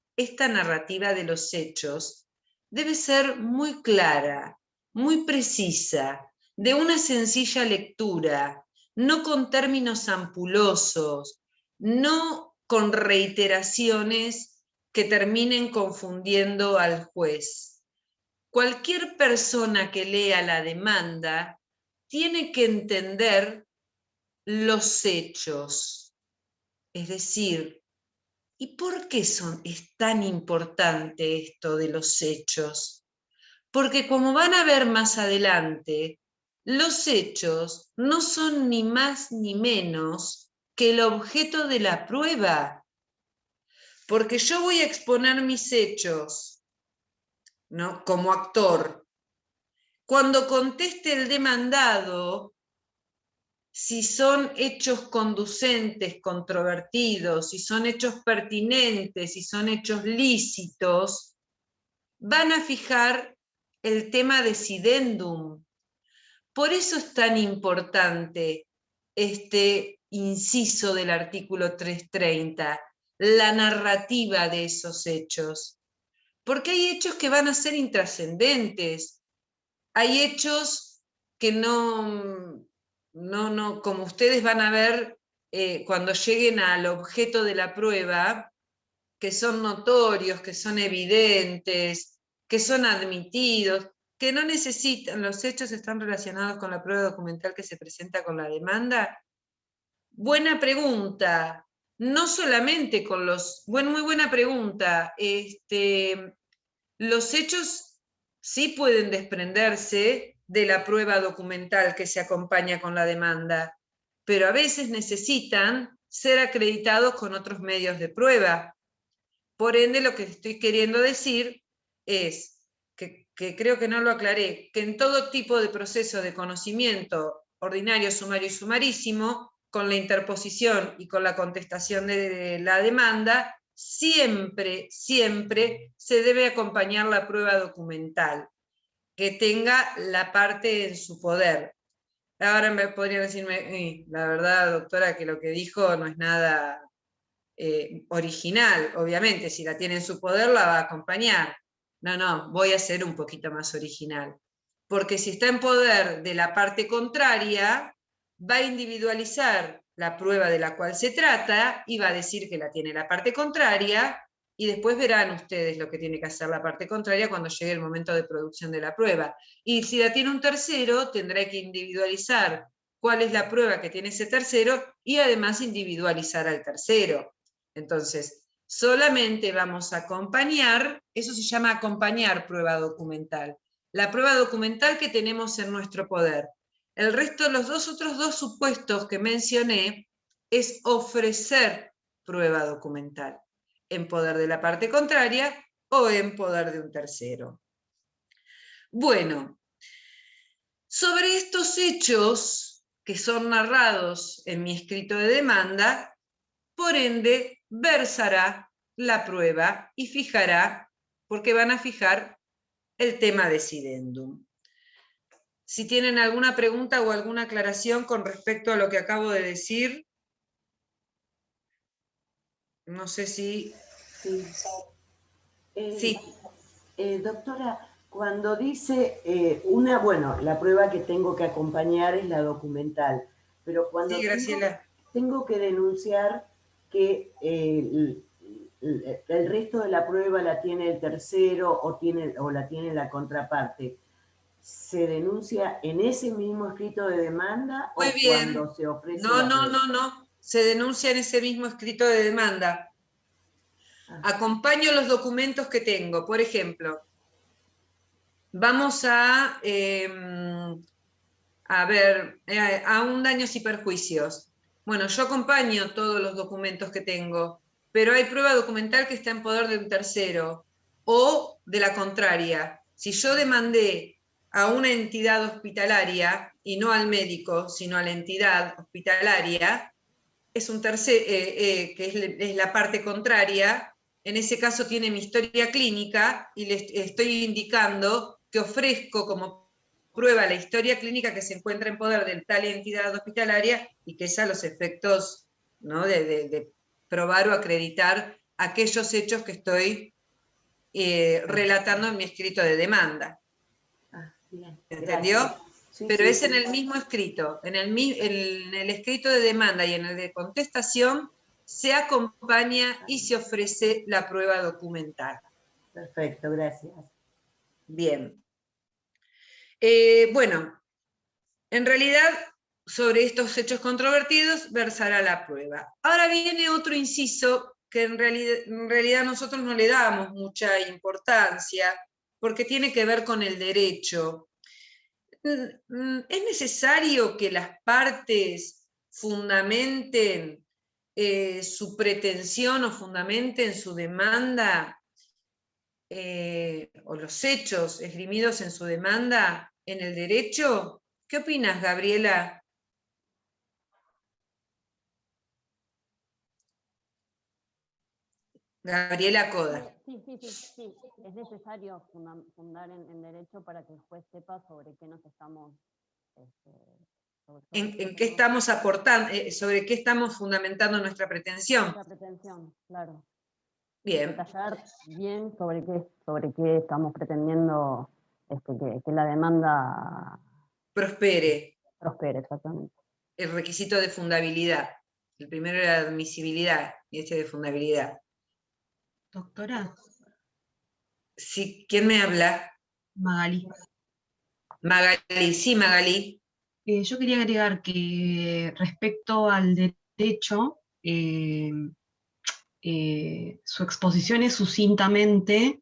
debe ser muy clara, muy precisa, de una sencilla lectura, no con términos ampulosos, no con reiteraciones que terminen confundiendo al juez. Cualquier persona que lea la demanda tiene que entender los hechos, es decir, ¿y por qué es tan importante esto de los hechos? Porque como van a ver más adelante, los hechos no son ni más ni menos que el objeto de la prueba. Porque yo voy a exponer mis hechos, ¿no?, como actor. Cuando conteste el demandado, si son hechos conducentes, controvertidos, si son hechos pertinentes, si son hechos lícitos, van a fijar el tema decidendum. Por eso es tan importante este inciso del artículo 330, la narrativa de esos hechos. Porque hay hechos que van a ser intrascendentes, hay hechos que no, como ustedes van a ver cuando lleguen al objeto de la prueba, que son notorios, que son evidentes, que son admitidos, que no necesitan, los hechos están relacionados con la prueba documental que se presenta con la demanda. Buena pregunta, no solamente con muy buena pregunta, los hechos sí pueden desprenderse de la prueba documental que se acompaña con la demanda, pero a veces necesitan ser acreditados con otros medios de prueba. Por ende, lo que estoy queriendo decir es que creo que no lo aclaré, que en todo tipo de proceso de conocimiento ordinario, sumario y sumarísimo, con la interposición y con la contestación de la demanda, siempre se debe acompañar la prueba documental, que tenga la parte en su poder. Ahora me podrían decirme, la verdad, doctora, que lo que dijo no es nada original, obviamente, si la tiene en su poder la va a acompañar. No, voy a ser un poquito más original. Porque si está en poder de la parte contraria, va a individualizar la prueba de la cual se trata y va a decir que la tiene la parte contraria, y después verán ustedes lo que tiene que hacer la parte contraria cuando llegue el momento de producción de la prueba. Y si la tiene un tercero, tendrá que individualizar cuál es la prueba que tiene ese tercero y además individualizar al tercero. Entonces, solamente vamos a acompañar, eso se llama acompañar prueba documental, la prueba documental que tenemos en nuestro poder. El resto, los otros dos supuestos que mencioné, es ofrecer prueba documental, en poder de la parte contraria o en poder de un tercero. Bueno, sobre estos hechos que son narrados en mi escrito de demanda, por ende, versará la prueba y fijará, porque van a fijar el tema decidendum. Si tienen alguna pregunta o alguna aclaración con respecto a lo que acabo de decir, no sé si... Sí. Sí. Doctora, cuando dice bueno, la prueba que tengo que acompañar es la documental, pero cuando Sí, Graciela. tengo que denunciar que el resto de la prueba la tiene el tercero o la tiene la contraparte, ¿se denuncia en ese mismo escrito de demanda Muy o bien. cuando se ofrece No, la prueba? no. Se denuncia en ese mismo escrito de demanda. Acompaño los documentos que tengo. Por ejemplo, vamos a ver, a un daños y perjuicios. Bueno, yo acompaño todos los documentos que tengo, pero hay prueba documental que está en poder de un tercero, o de la contraria. Si yo demandé a una entidad hospitalaria, y no al médico, sino a la entidad hospitalaria, es un tercer, que es la parte contraria, en ese caso tiene mi historia clínica, y le estoy indicando que ofrezco como prueba la historia clínica que se encuentra en poder de tal entidad hospitalaria, y que ya los efectos, ¿no?, de probar o acreditar aquellos hechos que estoy relatando en mi escrito de demanda. Bien, ¿Entendió? gracias. Sí, Pero sí, es en sí. el mismo escrito, en el escrito de demanda y en el de contestación se acompaña y se ofrece la prueba documental. Perfecto, gracias. Bien. Bueno, en realidad, sobre estos hechos controvertidos versará la prueba. Ahora viene otro inciso que en realidad nosotros no le damos mucha importancia, porque tiene que ver con el derecho. ¿Es necesario que las partes fundamenten su pretensión o fundamenten su demanda o los hechos esgrimidos en su demanda en el derecho? ¿Qué opinas, Gabriela? Gabriela Coda. Sí, es necesario fundar en derecho para que el juez sepa sobre qué nos estamos... ¿En qué estamos aportando, sobre qué estamos fundamentando nuestra pretensión? Nuestra pretensión, claro. Bien. Detallar bien sobre qué estamos pretendiendo que la demanda Prospere. prospere, exactamente. El requisito de fundabilidad. El primero era admisibilidad y este de fundabilidad. Doctora. Sí, ¿quién me habla? Magali. Magali, sí, Magali. Yo quería agregar que respecto al derecho, su exposición es sucintamente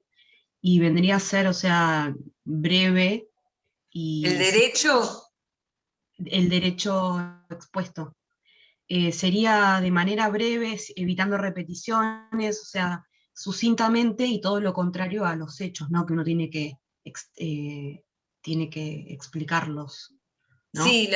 y vendría a ser, o sea, breve. Y ¿El derecho? El derecho expuesto. Sería de manera breve, evitando repeticiones, o sea, sucintamente y todo lo contrario a los hechos, ¿no? Que uno tiene que explicarlos, ¿no? Sí,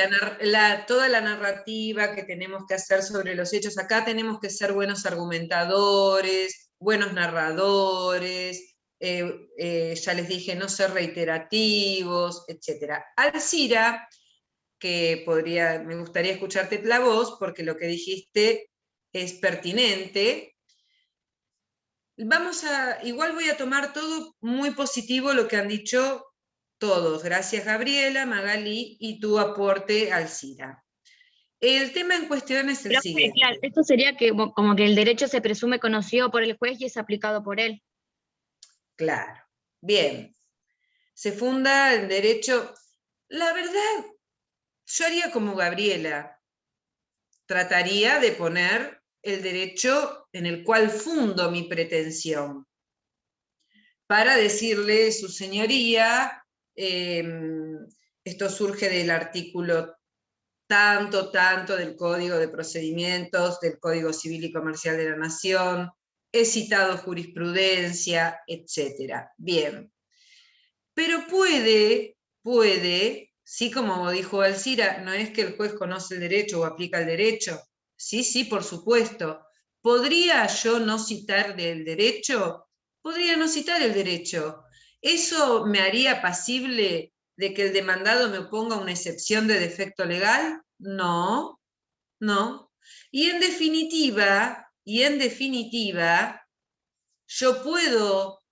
toda la narrativa que tenemos que hacer sobre los hechos. Acá tenemos que ser buenos argumentadores, buenos narradores, ya les dije, no ser reiterativos, etc. Alcira, que me gustaría escucharte la voz, porque lo que dijiste es pertinente. Igual voy a tomar todo muy positivo lo que han dicho todos. Gracias, Gabriela, Magali, y tu aporte, Alcira. El tema en cuestión es el siguiente. Claro, esto sería como que el derecho se presume conocido por el juez y es aplicado por él. Claro. Bien. Se funda el derecho. La verdad, yo haría como Gabriela. Trataría de poner el derecho en el cual fundo mi pretensión, para decirle, su señoría, esto surge del artículo tanto del Código de Procedimientos, del Código Civil y Comercial de la Nación, he citado jurisprudencia, etc. Bien. Pero puede, sí, como dijo Alcira, no es que el juez conoce el derecho o aplica el derecho. Sí, por supuesto. ¿Podría yo no citar del derecho? Podría no citar el derecho. ¿Eso me haría pasible de que el demandado me oponga una excepción de defecto legal? No. Y en definitiva, yo puedo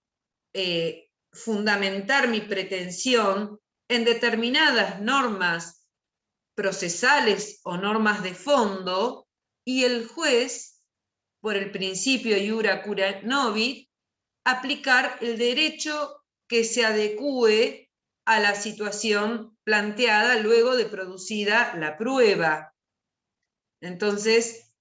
fundamentar mi pretensión en determinadas normas procesales o normas de fondo, y el juez, por el principio iura cura nobis, aplicar el derecho que se adecúe a la situación planteada luego de producida la prueba. Entonces,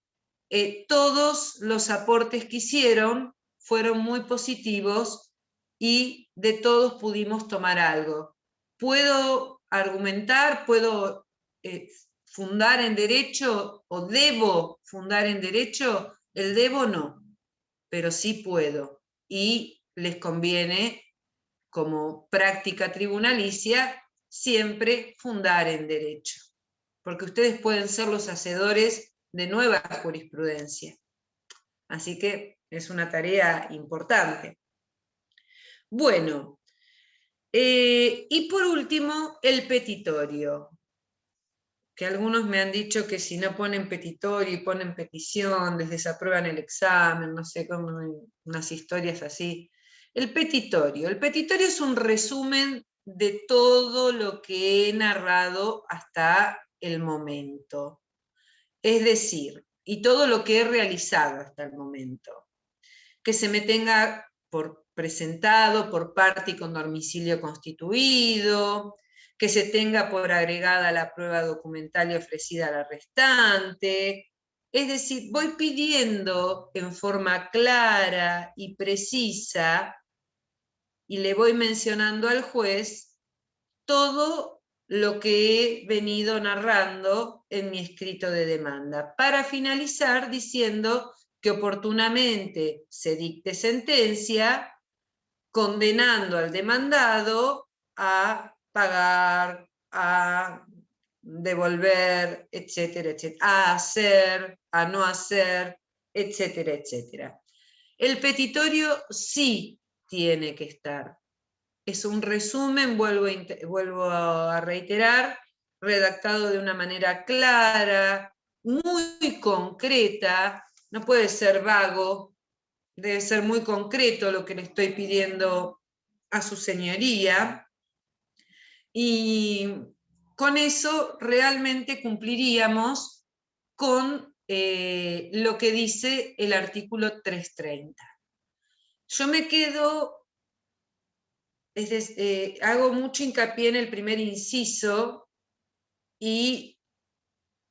todos los aportes que hicieron fueron muy positivos y de todos pudimos tomar algo. ¿Puedo argumentar, puedo fundar en derecho o debo fundar en derecho? El debo no. pero sí puedo. Y les conviene, como práctica tribunalicia, siempre fundar en derecho, porque ustedes pueden ser los hacedores de nueva jurisprudencia. Así que es una tarea importante. Bueno, y por último, el petitorio, que algunos me han dicho que si no ponen petitorio y ponen petición, les desaprueban el examen, no sé, como unas historias así. El petitorio es un resumen de todo lo que he narrado hasta el momento. Es decir, y todo lo que he realizado hasta el momento. Que se me tenga por presentado por parte y con domicilio constituido, que se tenga por agregada la prueba documental y ofrecida al restante. Es decir, voy pidiendo en forma clara y precisa y le voy mencionando al juez todo lo que he venido narrando en mi escrito de demanda, para finalizar diciendo que oportunamente se dicte sentencia condenando al demandado a pagar, a devolver, etcétera, etcétera, a hacer, a no hacer, etcétera, etcétera. El petitorio sí tiene que estar. Es un resumen, vuelvo a reiterar, redactado de una manera clara, muy concreta, no puede ser vago, debe ser muy concreto lo que le estoy pidiendo a su señoría, y con eso realmente cumpliríamos con lo que dice el artículo 330. Yo me quedo... hago mucho hincapié en el primer inciso y,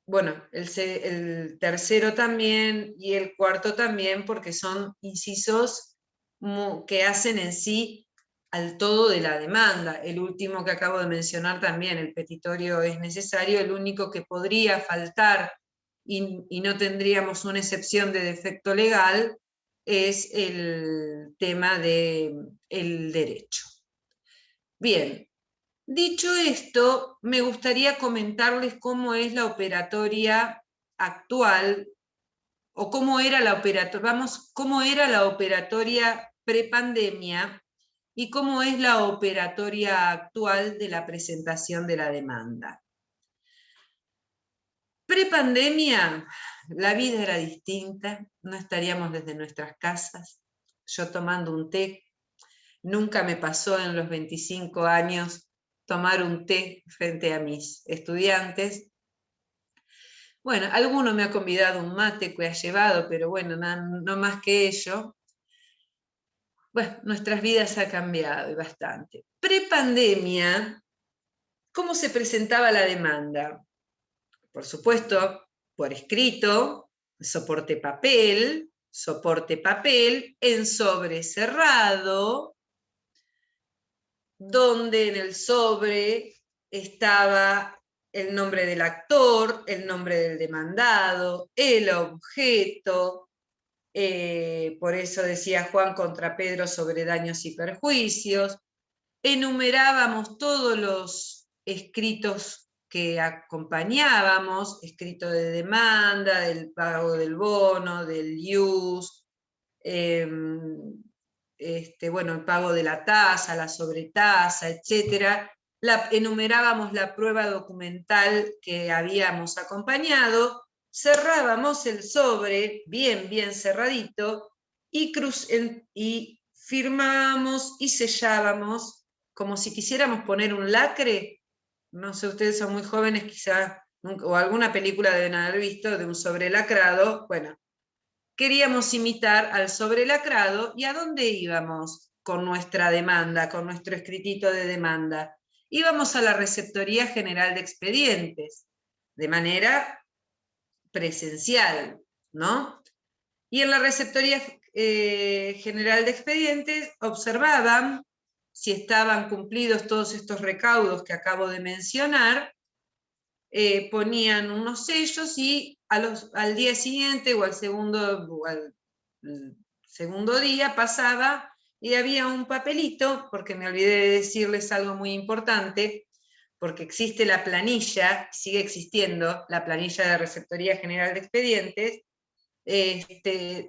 bueno, el tercero también y el cuarto también, porque son incisos que hacen en sí al todo de la demanda. El último que acabo de mencionar también, el petitorio es necesario, el único que podría faltar y no tendríamos una excepción de defecto legal es el tema del derecho. Bien, dicho esto, me gustaría comentarles cómo es la operatoria actual, o cómo era la operatoria prepandemia y cómo es la operatoria actual de la presentación de la demanda. Prepandemia, la vida era distinta, no estaríamos desde nuestras casas, yo tomando un té. Nunca me pasó en los 25 años tomar un té frente a mis estudiantes. Bueno, alguno me ha convidado un mate que ha llevado, pero bueno, no más que ello. Bueno, nuestras vidas han cambiado y bastante. Prepandemia, ¿cómo se presentaba la demanda? Por supuesto, por escrito, soporte papel, en sobre cerrado, donde en el sobre estaba el nombre del actor, el nombre del demandado, el objeto, por eso decía Juan contra Pedro sobre daños y perjuicios. Enumerábamos todos los escritos que acompañábamos, escrito de demanda, del pago del bono, del ius, bueno, el pago de la tasa, la sobretasa, etc. Enumerábamos la prueba documental que habíamos acompañado, cerrábamos el sobre, bien cerradito, y firmábamos y sellábamos, como si quisiéramos poner un lacre. No sé, ustedes son muy jóvenes quizá, o alguna película deben haber visto de un sobre lacrado. Bueno, queríamos imitar al sobre lacrado. ¿Y a dónde íbamos con nuestra demanda, con nuestro escritito de demanda? Íbamos a la Receptoría General de Expedientes, de manera presencial, ¿no? Y en la Receptoría General de Expedientes observaban si estaban cumplidos todos estos recaudos que acabo de mencionar, ponían unos sellos y al día siguiente o al segundo, o al segundo día pasaba y había un papelito, porque me olvidé de decirles algo muy importante, porque existe la planilla, sigue existiendo la planilla de Receptoría General de Expedientes,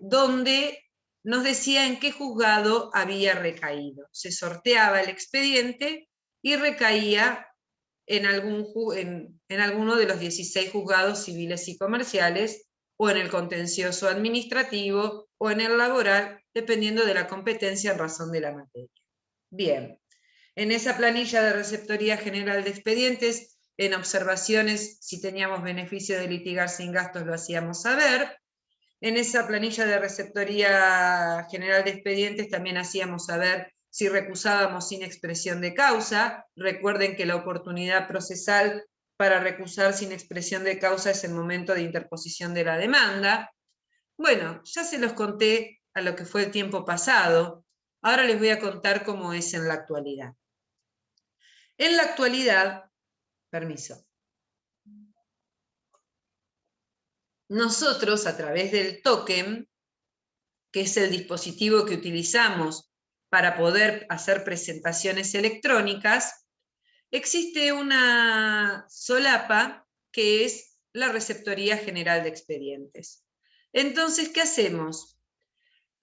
donde nos decía en qué juzgado había recaído. Se sorteaba el expediente y recaía en alguno de los 16 juzgados civiles y comerciales, o en el contencioso administrativo, o en el laboral, dependiendo de la competencia en razón de la materia. Bien, en esa planilla de Receptoría General de Expedientes, en observaciones, si teníamos beneficio de litigar sin gastos, lo hacíamos saber. En esa planilla de Receptoría General de Expedientes también hacíamos saber si recusábamos sin expresión de causa. Recuerden que la oportunidad procesal para recusar sin expresión de causa es el momento de interposición de la demanda. Bueno, ya se los conté a lo que fue el tiempo pasado. Ahora les voy a contar cómo es en la actualidad. En la actualidad, permiso, nosotros a través del token, que es el dispositivo que utilizamos para poder hacer presentaciones electrónicas, existe una solapa que es la Receptoría General de Expedientes. Entonces, ¿qué hacemos?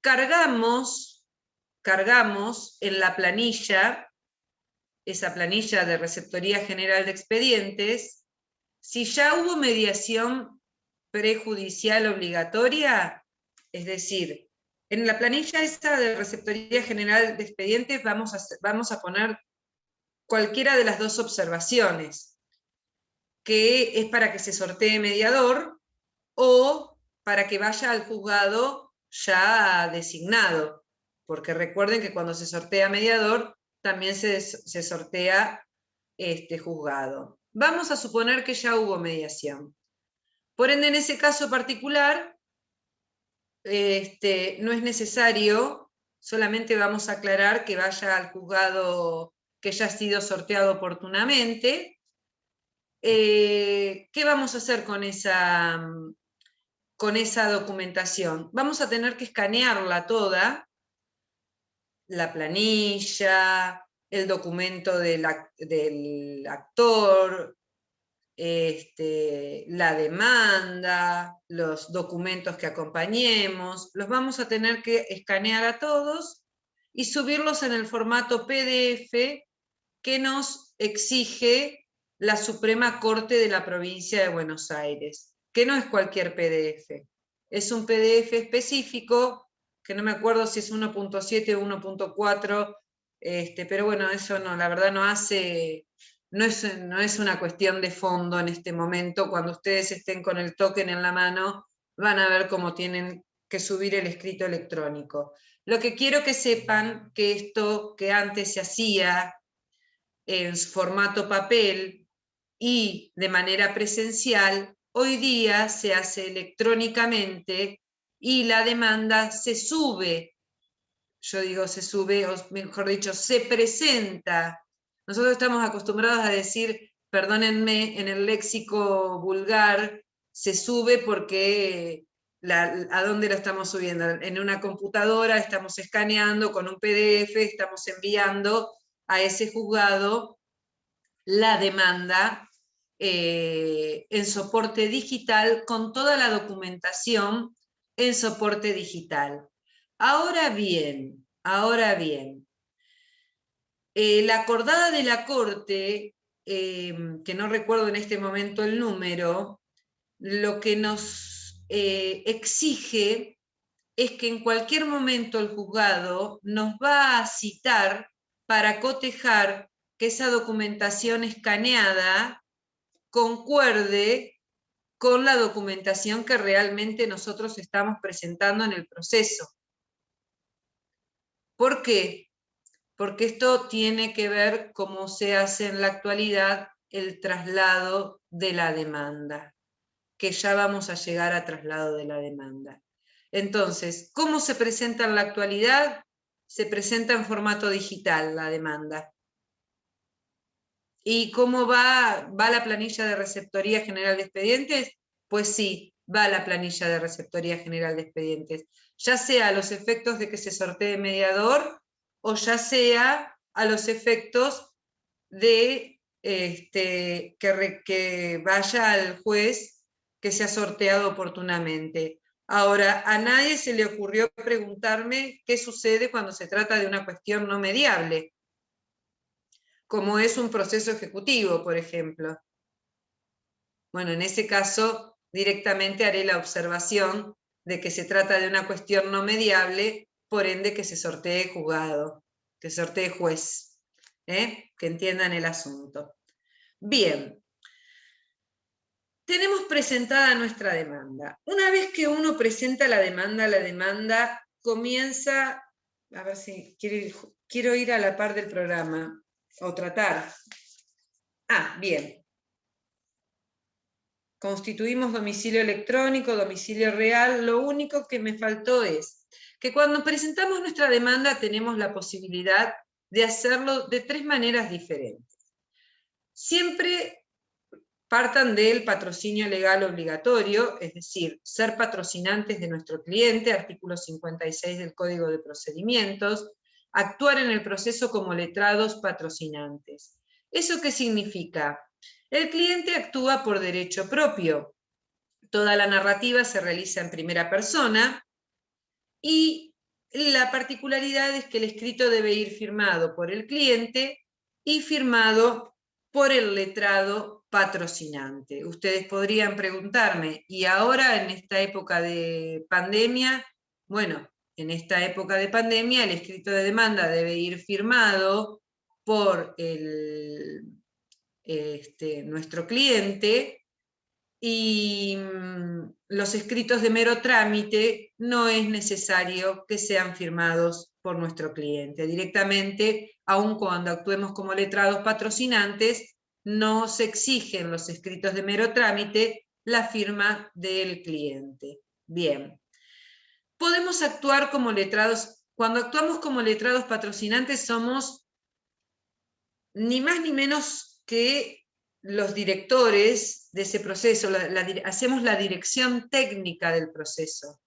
Cargamos en la planilla, esa planilla de Receptoría General de Expedientes, si ya hubo mediación prejudicial obligatoria, es decir, en la planilla esta de Receptoría General de Expedientes vamos a poner cualquiera de las dos observaciones, que es para que se sortee mediador o para que vaya al juzgado ya designado, porque recuerden que cuando se sortea mediador también se sortea juzgado. Vamos a suponer que ya hubo mediación. Por ende, en ese caso particular, no es necesario, solamente vamos a aclarar que vaya al juzgado que ya ha sido sorteado oportunamente. ¿Qué vamos a hacer con esa documentación? Vamos a tener que escanearla toda, la planilla, el documento del actor, la demanda, los documentos que acompañemos, los vamos a tener que escanear a todos y subirlos en el formato PDF que nos exige la Suprema Corte de la Provincia de Buenos Aires, que no es cualquier PDF, es un PDF específico, que no me acuerdo si es 1.7 o 1.4, pero bueno, eso no, la verdad no es una cuestión de fondo en este momento. Cuando ustedes estén con el token en la mano, van a ver cómo tienen que subir el escrito electrónico. Lo que quiero que sepan, que esto que antes se hacía en formato papel y de manera presencial, hoy día se hace electrónicamente y la demanda se sube, yo digo se sube, o mejor dicho, se presenta. Nosotros estamos acostumbrados a decir, perdónenme, en el léxico vulgar, se sube porque ¿a dónde lo estamos subiendo? En una computadora estamos escaneando con un PDF, estamos enviando a ese juzgado la demanda en soporte digital, con toda la documentación en soporte digital. Ahora bien, la acordada de la Corte, que no recuerdo en este momento el número, lo que nos exige es que en cualquier momento el juzgado nos va a citar para cotejar que esa documentación escaneada concuerde con la documentación que realmente nosotros estamos presentando en el proceso. ¿Por qué? Porque esto tiene que ver cómo se hace en la actualidad el traslado de la demanda, que ya vamos a llegar a traslado de la demanda. Entonces, ¿cómo se presenta en la actualidad? Se presenta en formato digital la demanda. ¿Y cómo va la planilla de Receptoría General de Expedientes? Pues sí, va a la planilla de Receptoría General de Expedientes, ya sea a los efectos de que se sortee mediador, o ya sea a los efectos de que vaya al juez que se ha sorteado oportunamente. Ahora, a nadie se le ocurrió preguntarme qué sucede cuando se trata de una cuestión no mediable, como es un proceso ejecutivo, por ejemplo. Bueno, en ese caso, directamente haré la observación de que se trata de una cuestión no mediable, por ende que se sortee juzgado, que se sortee juez, que entiendan el asunto. Bien. Tenemos presentada nuestra demanda. Una vez que uno presenta la demanda comienza, a ver si quiero ir a la par del programa, o tratar. Bien. Constituimos domicilio electrónico, domicilio real. Lo único que me faltó es que cuando presentamos nuestra demanda tenemos la posibilidad de hacerlo de 3 maneras diferentes. Siempre partan del patrocinio legal obligatorio, es decir, ser patrocinantes de nuestro cliente, artículo 56 del Código de Procedimientos, actuar en el proceso como letrados patrocinantes. ¿Eso qué significa? El cliente actúa por derecho propio. Toda la narrativa se realiza en primera persona y la particularidad es que el escrito debe ir firmado por el cliente y firmado por el letrado patrocinante. Ustedes podrían preguntarme, ¿y ahora en esta época de pandemia? Bueno, en esta época de pandemia el escrito de demanda debe ir firmado por nuestro cliente, y los escritos de mero trámite no es necesario que sean firmados por nuestro cliente. Directamente, aun cuando actuemos como letrados patrocinantes, no se exigen los escritos de mero trámite la firma del cliente. Bien. Podemos actuar como letrados. Cuando actuamos como letrados patrocinantes somos ni más ni menos que los directores de ese proceso, hacemos la dirección técnica del proceso.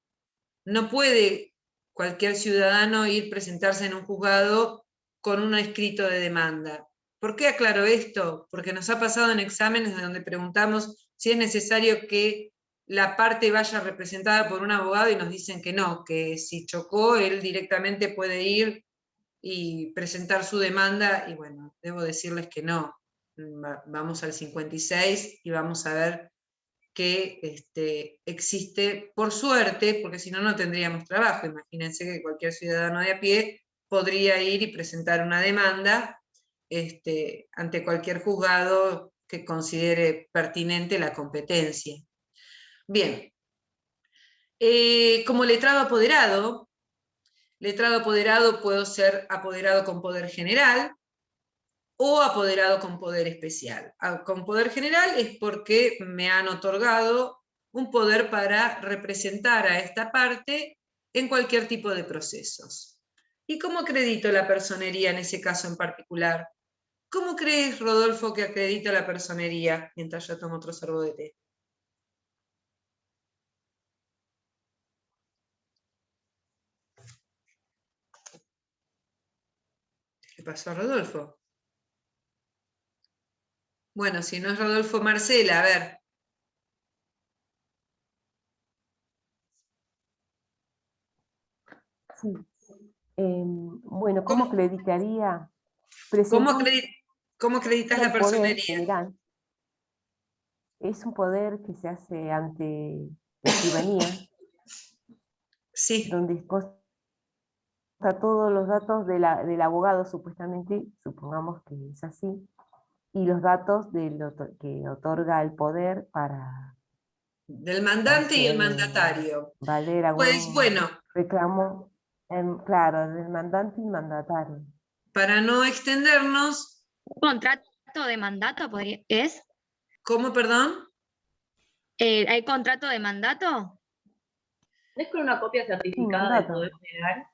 No puede cualquier ciudadano ir a presentarse en un juzgado con un escrito de demanda. ¿Por qué aclaro esto? Porque nos ha pasado en exámenes donde preguntamos si es necesario que la parte vaya representada por un abogado y nos dicen que no, que si chocó, él directamente puede ir y presentar su demanda, y bueno, debo decirles que no. Vamos al 56 y vamos a ver que existe, por suerte, porque si no, no tendríamos trabajo. Imagínense que cualquier ciudadano de a pie podría ir y presentar una demanda ante cualquier juzgado que considere pertinente la competencia. Bien. Como letrado apoderado puedo ser apoderado con poder general, o apoderado con poder especial. Con poder general es porque me han otorgado un poder para representar a esta parte en cualquier tipo de procesos. ¿Y cómo acredito la personería en ese caso en particular? ¿Cómo crees, Rodolfo, que acredito la personería mientras yo tomo otro sorbo de té? ¿Qué pasó a Rodolfo? Bueno, si no es Rodolfo, Marcela, a ver. Sí. Bueno, ¿cómo acreditaría? ¿Cómo acreditas la El poder personería? general es un poder que se hace ante la escribanía, Sí. donde consta todos los datos del abogado, supuestamente, supongamos que es así, y los datos que otorga el poder para Del mandante y el mandatario. valer algún Pues bueno, reclamo, claro, del mandante y mandatario. para no extendernos. ¿Contrato de mandato es? ¿Cómo, perdón? ¿Hay contrato de mandato? ¿Es con una copia certificada del poder general?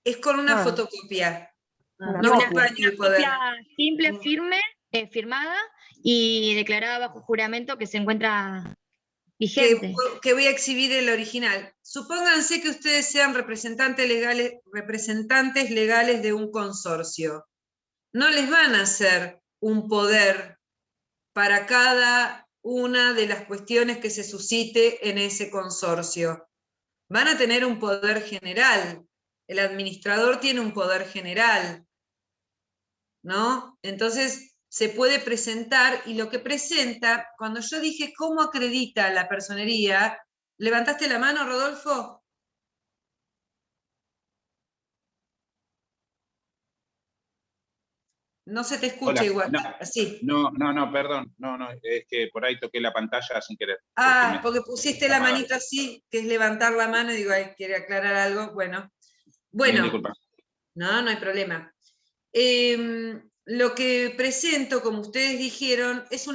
Es con una fotocopia. Una No copia. acompaña el poder. ¿Copia simple, firme firmada y declarada bajo juramento que se encuentra vigente. Que voy a exhibir el original. Supónganse que ustedes sean representantes legales de un consorcio. No les van a hacer un poder para cada una de las cuestiones que se suscite en ese consorcio. Van a tener un poder general. El administrador tiene un poder general, ¿no? Entonces se puede presentar, y lo que presenta, cuando yo dije cómo acredita la personería, ¿levantaste la mano, Rodolfo? No se te escucha. Hola, igual. Así. No, perdón. No, es que por ahí toqué la pantalla sin querer. Porque pusiste la manito así, que es levantar la mano, y digo, ay, quiere aclarar algo. Bueno. Disculpa. No hay problema. Lo que presento, como ustedes dijeron, es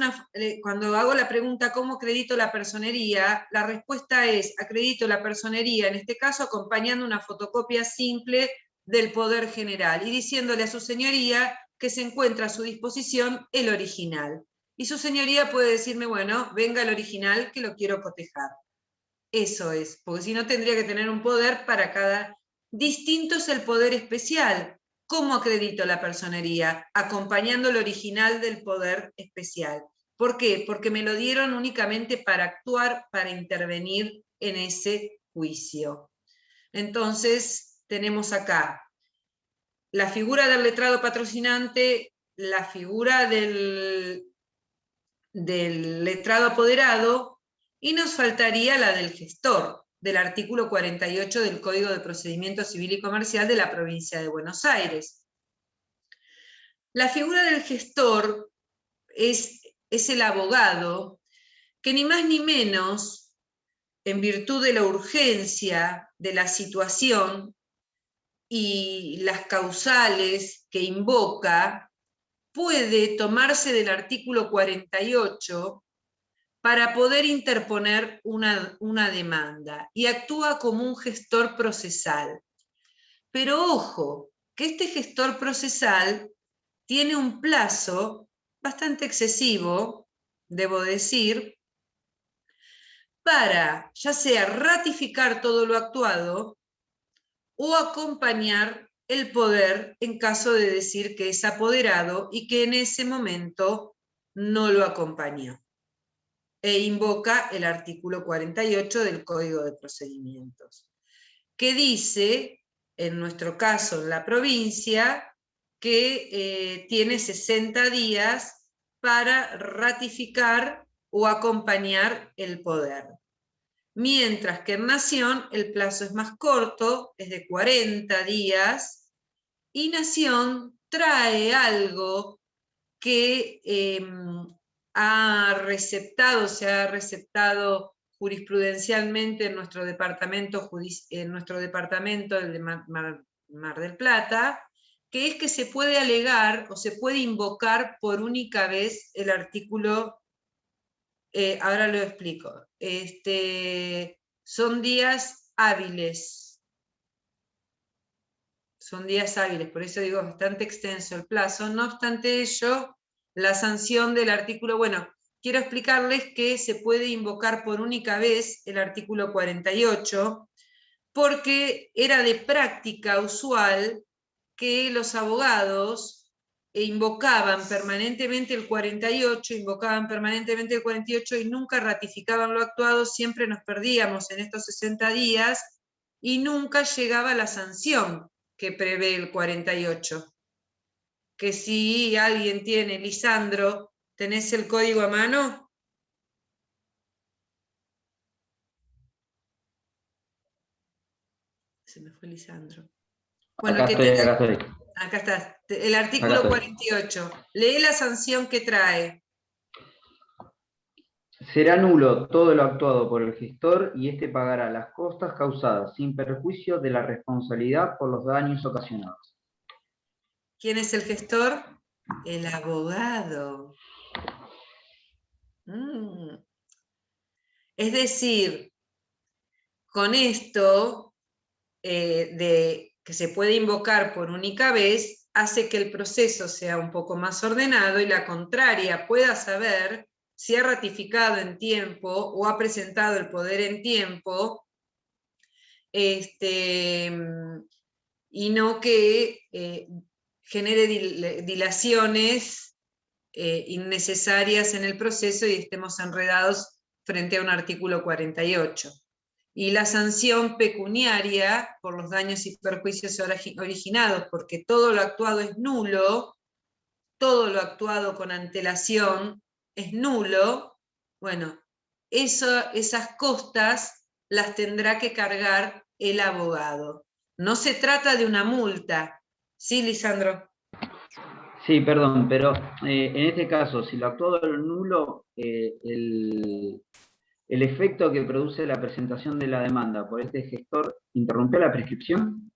cuando hago la pregunta ¿cómo acredito la personería? La respuesta es, acredito la personería, en este caso acompañando una fotocopia simple del poder general y diciéndole a su señoría que se encuentra a su disposición el original. Y su señoría puede decirme, bueno, venga el original que lo quiero cotejar. Eso es, porque si no tendría que tener un poder para cada... Distinto es el poder especial. ¿Cómo acredito la personería? Acompañando el original del poder especial. ¿Por qué? Porque me lo dieron únicamente para actuar, para intervenir en ese juicio. Entonces, tenemos acá la figura del letrado patrocinante, la figura del letrado apoderado, y nos faltaría la del gestor, del artículo 48 del Código de Procedimiento Civil y Comercial de la provincia de Buenos Aires. La figura del gestor es el abogado que ni más ni menos, en virtud de la urgencia de la situación y las causales que invoca, puede tomarse del artículo 48 para poder interponer una demanda, y actúa como un gestor procesal. Pero ojo, que este gestor procesal tiene un plazo bastante excesivo, debo decir, para ya sea ratificar todo lo actuado o acompañar el poder en caso de decir que es apoderado y que en ese momento no lo acompañó. E invoca el artículo 48 del Código de Procedimientos, que dice, en nuestro caso en la provincia, que tiene 60 días para ratificar o acompañar el poder. Mientras que en Nación el plazo es más corto, es de 40 días, y Nación trae algo que se ha receptado jurisprudencialmente en nuestro departamento, el de Mar del Plata, que es que se puede alegar o se puede invocar por única vez el artículo, ahora lo explico, son días hábiles. Son días hábiles, por eso digo, bastante extenso el plazo. No obstante ello, la sanción del artículo, bueno, quiero explicarles que se puede invocar por única vez el artículo 48, porque era de práctica usual que los abogados invocaban permanentemente el 48, y nunca ratificaban lo actuado, siempre nos perdíamos en estos 60 días y nunca llegaba la sanción que prevé el 48. Que si alguien tiene, Lisandro, ¿tenés el código a mano? Se me fue Lisandro. Bueno, acá estoy. Acá está, el artículo 48. Lee la sanción que trae. Será nulo todo lo actuado por el gestor y éste pagará las costas causadas sin perjuicio de la responsabilidad por los daños ocasionados. ¿Quién es el gestor? El abogado. Es decir, con esto de que se puede invocar por única vez, hace que el proceso sea un poco más ordenado y la contraria pueda saber si ha ratificado en tiempo o ha presentado el poder en tiempo, y no que genere dilaciones innecesarias en el proceso y estemos enredados frente a un artículo 48. Y la sanción pecuniaria por los daños y perjuicios originados, porque todo lo actuado es nulo, todo lo actuado con antelación es nulo, bueno, esas costas las tendrá que cargar el abogado. No se trata de una multa. ¿Sí, Lisandro? Sí, perdón, pero en este caso, si lo actuado es nulo, el efecto que produce la presentación de la demanda por este gestor, ¿interrumpió la prescripción?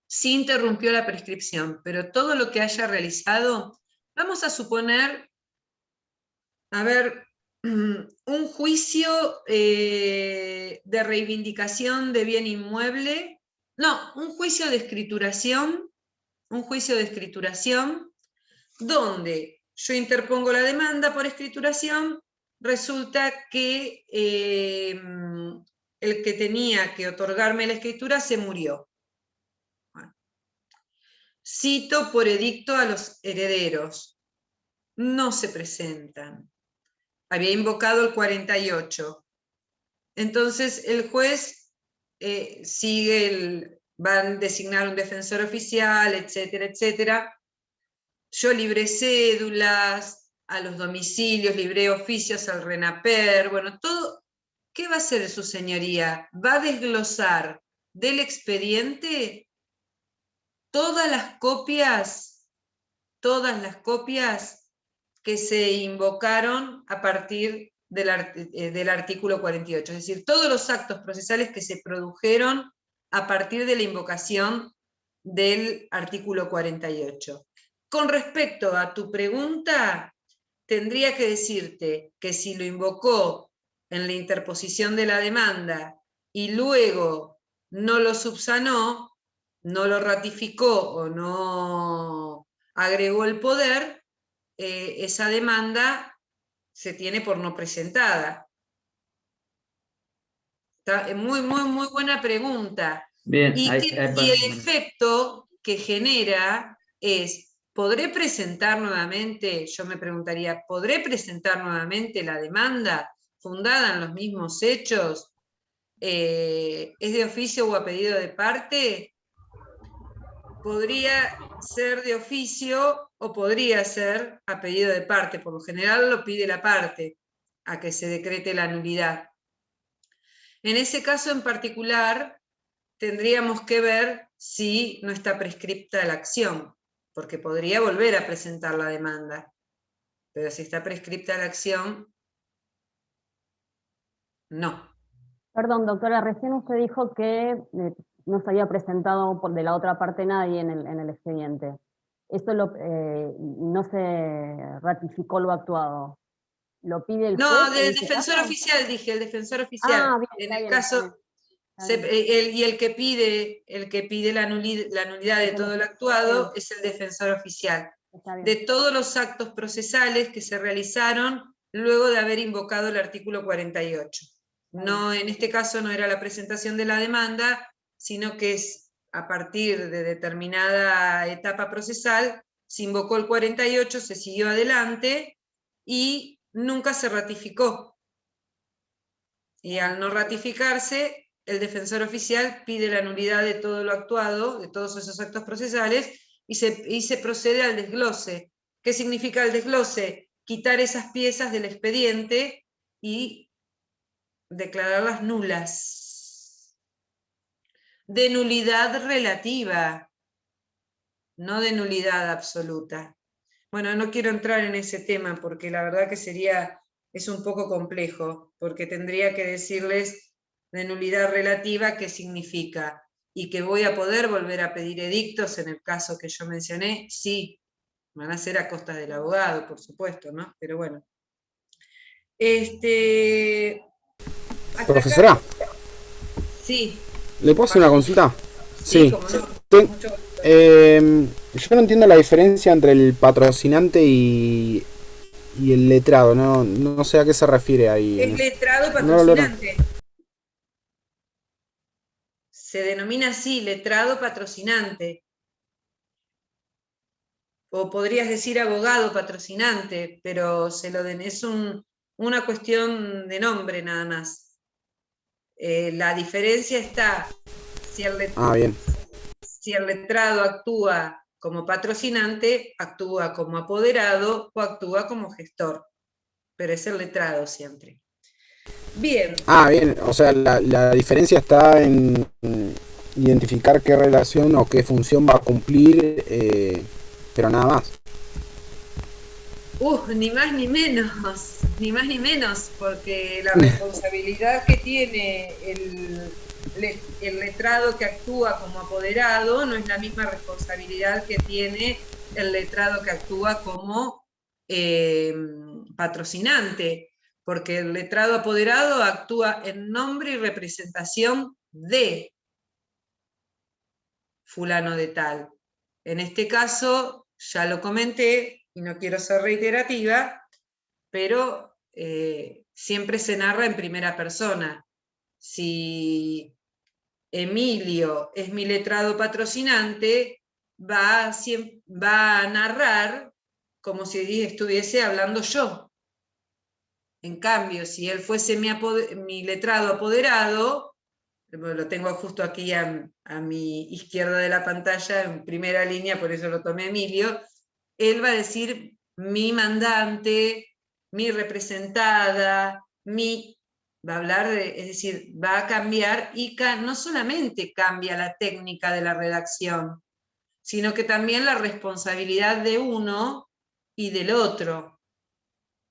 Sí interrumpió la prescripción, pero todo lo que haya realizado, vamos a suponer, a ver, un juicio de reivindicación de bien inmueble, no, un juicio de escrituración, donde yo interpongo la demanda por escrituración, resulta que el que tenía que otorgarme la escritura se murió. Bueno. Cito por edicto a los herederos. No se presentan. Había invocado el 48. Entonces el juez va a designar un defensor oficial, etcétera, etcétera. Yo libré cédulas a los domicilios, libré oficios al RENAPER, bueno, todo. ¿Qué va a hacer su señoría? Va a desglosar del expediente todas las copias que se invocaron a partir del artículo 48, es decir, todos los actos procesales que se produjeron a partir de la invocación del artículo 48. Con respecto a tu pregunta, tendría que decirte que si lo invocó en la interposición de la demanda y luego no lo subsanó, no lo ratificó o no agregó el poder, esa demanda se tiene por no presentada. Muy, muy, muy buena pregunta. Bien, y el efecto que genera es, ¿podré presentar nuevamente? Yo me preguntaría, ¿podré presentar nuevamente la demanda fundada en los mismos hechos? ¿Es de oficio o a pedido de parte? Podría ser de oficio o podría ser a pedido de parte. Por lo general lo pide la parte, a que se decrete la nulidad. En ese caso en particular, tendríamos que ver si no está prescripta la acción, porque podría volver a presentar la demanda. Pero si está prescripta la acción, no. Perdón, doctora, recién usted dijo que no se había presentado de la otra parte nadie en el expediente. Esto no se ratificó lo actuado. ¿Lo pide el juez? No, del defensor oficial, dije, el defensor oficial. Ah, bien, en está el bien, caso, y el que pide la nulidad de todo lo actuado es el defensor oficial. De todos los actos procesales que se realizaron luego de haber invocado el artículo 48. No, en este caso no era la presentación de la demanda, sino que es a partir de determinada etapa procesal, se invocó el 48, se siguió adelante y nunca se ratificó. Y al no ratificarse, el defensor oficial pide la nulidad de todo lo actuado, de todos esos actos procesales, y se procede al desglose. ¿Qué significa el desglose? Quitar esas piezas del expediente y declararlas nulas. De nulidad relativa, no de nulidad absoluta. Bueno, no quiero entrar en ese tema porque la verdad que es un poco complejo, porque tendría que decirles de nulidad relativa qué significa, y que voy a poder volver a pedir edictos en el caso que yo mencioné, sí, van a ser a costa del abogado, por supuesto, ¿no? Pero bueno. Profesora. Sí. ¿Le puedo hacer una consulta? Sí, como no. Yo no entiendo la diferencia entre el patrocinante y el letrado, no sé a qué se refiere ahí. Es letrado No lo logro. patrocinante. Se denomina así, letrado patrocinante. O podrías decir abogado patrocinante, pero es una cuestión de nombre nada más. La diferencia está si Bien. si el letrado actúa como patrocinante, actúa como apoderado o actúa como gestor. Pero es el letrado siempre. Bien. Bien, o sea, la diferencia está en identificar qué relación o qué función va a cumplir, pero nada más. Ni más ni menos, porque la responsabilidad que tiene el letrado que actúa como apoderado no es la misma responsabilidad que tiene el letrado que actúa como patrocinante, porque el letrado apoderado actúa en nombre y representación de fulano de tal. En este caso, ya lo comenté, y no quiero ser reiterativa, pero siempre se narra en primera persona. Si Emilio es mi letrado patrocinante, va a narrar como si estuviese hablando yo. En cambio, si él fuese mi letrado apoderado, lo tengo justo aquí a mi izquierda de la pantalla, en primera línea, por eso lo tomé Emilio, él va a decir mi mandante, mi representada, va a hablar es decir, va a cambiar y no solamente cambia la técnica de la redacción, sino que también la responsabilidad de uno y del otro.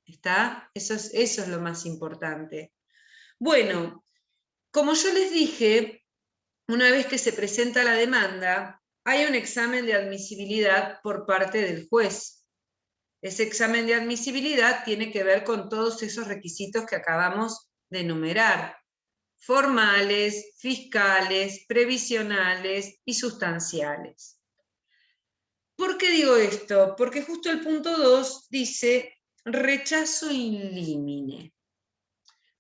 ¿Está? Eso es lo más importante. Bueno, como yo les dije, una vez que se presenta la demanda, hay un examen de admisibilidad por parte del juez. Ese examen de admisibilidad tiene que ver con todos esos requisitos que acabamos de enumerar: formales, fiscales, previsionales y sustanciales. ¿Por qué digo esto? Porque justo el punto 2 dice rechazo in limine.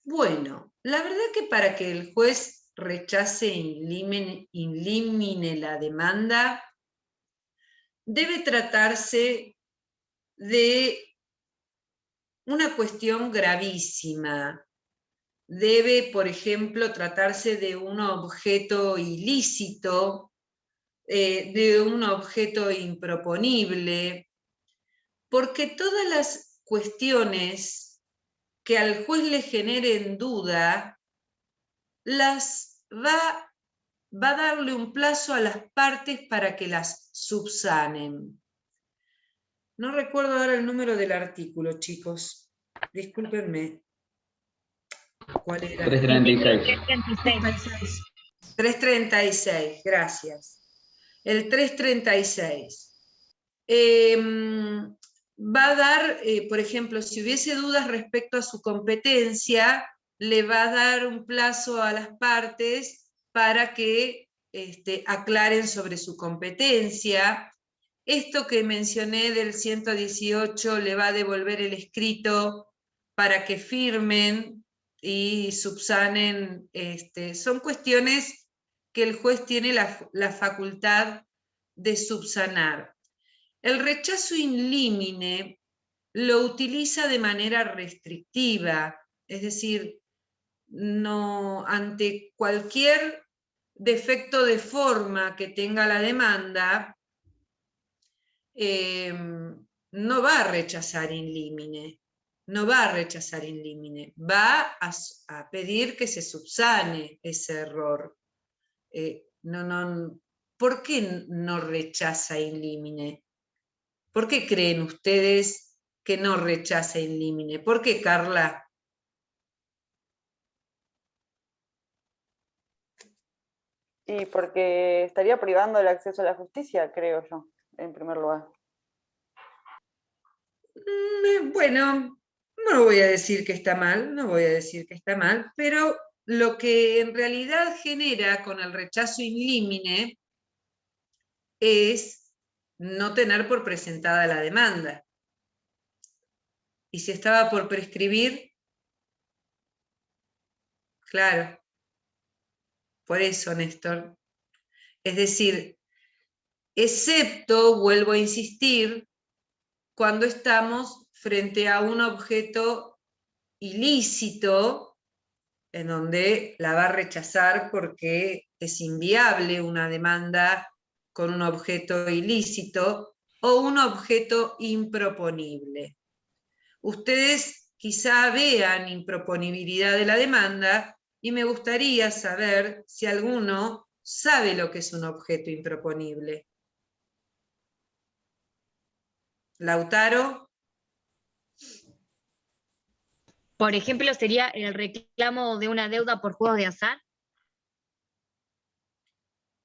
Bueno, la verdad que para que el juez rechace in limine la demanda, debe tratarse de una cuestión gravísima. Debe, por ejemplo, tratarse de un objeto ilícito, de un objeto improponible, porque todas las cuestiones que al juez le generen duda, va a darle un plazo a las partes para que las subsanen. No recuerdo ahora el número del artículo, chicos. Discúlpenme. ¿Cuál era? 336. 336, gracias. El 336. Va a dar, por ejemplo, si hubiese dudas respecto a su competencia, le va a dar un plazo a las partes para que aclaren sobre su competencia. Esto que mencioné del 118 le va a devolver el escrito para que firmen y subsanen. Son cuestiones que el juez tiene la facultad de subsanar. El rechazo in limine lo utiliza de manera restrictiva, es decir, no, ante cualquier defecto de forma que tenga la demanda, no va a rechazar in limine, va a pedir que se subsane ese error. ¿Por qué no rechaza in limine? ¿Por qué creen ustedes que no rechaza in limine? ¿Por qué, Carla? Y porque estaría privando el acceso a la justicia, creo yo, en primer lugar. Bueno, no voy a decir que está mal, pero lo que en realidad genera con el rechazo in limine es no tener por presentada la demanda. Y si estaba por prescribir, claro, por eso, Néstor. Es decir, excepto, vuelvo a insistir, cuando estamos frente a un objeto ilícito, en donde la va a rechazar porque es inviable una demanda con un objeto ilícito o un objeto improponible. Ustedes quizá vean improponibilidad de la demanda y me gustaría saber si alguno sabe lo que es un objeto improponible. Lautaro. Por ejemplo, sería el reclamo de una deuda por juegos de azar.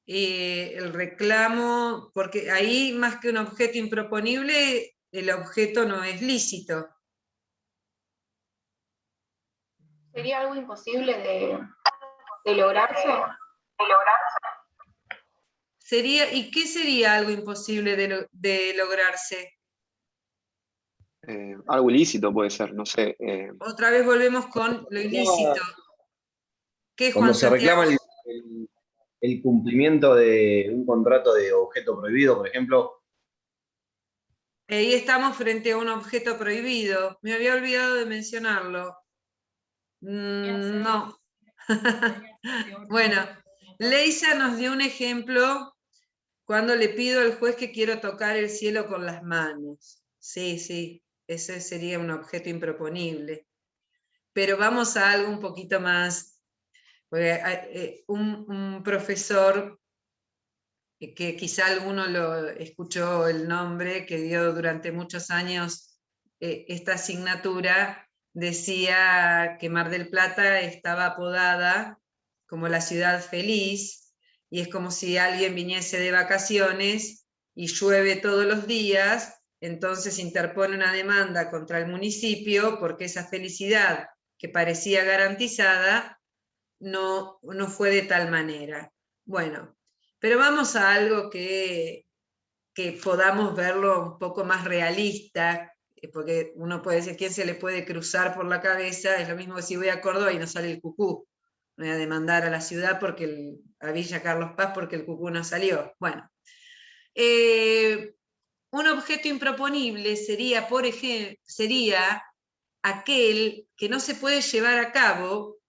El reclamo, porque ahí más que un objeto improponible, el objeto no es lícito. ¿Sería algo imposible de lograrse? ¿Y qué sería algo imposible de lograrse? Algo ilícito puede ser, no sé. Otra vez volvemos con lo ilícito. ¿Qué, Cuando Juan se Santiago? reclama el cumplimiento de un contrato de objeto prohibido, por ejemplo. Ahí estamos frente a un objeto prohibido. Me había olvidado de mencionarlo. No. Bueno, Leisa nos dio un ejemplo cuando le pido al juez que quiero tocar el cielo con las manos. Sí, sí, ese sería un objeto improponible. Pero vamos a algo un poquito más. Un profesor que quizá alguno lo escuchó el nombre, que dio durante muchos años esta asignatura, decía que Mar del Plata estaba apodada como la ciudad feliz, y es como si alguien viniese de vacaciones y llueve todos los días, entonces interpone una demanda contra el municipio porque esa felicidad que parecía garantizada no fue de tal manera. Bueno, pero vamos a algo que podamos verlo un poco más realista, porque uno puede decir, ¿quién se le puede cruzar por la cabeza? Es lo mismo que si voy a Córdoba y no sale el cucú. Me voy a demandar a la ciudad, a Villa Carlos Paz, porque el cucú no salió. Bueno, un objeto improponible sería, por ejemplo, sería aquel que no se puede llevar a cabo,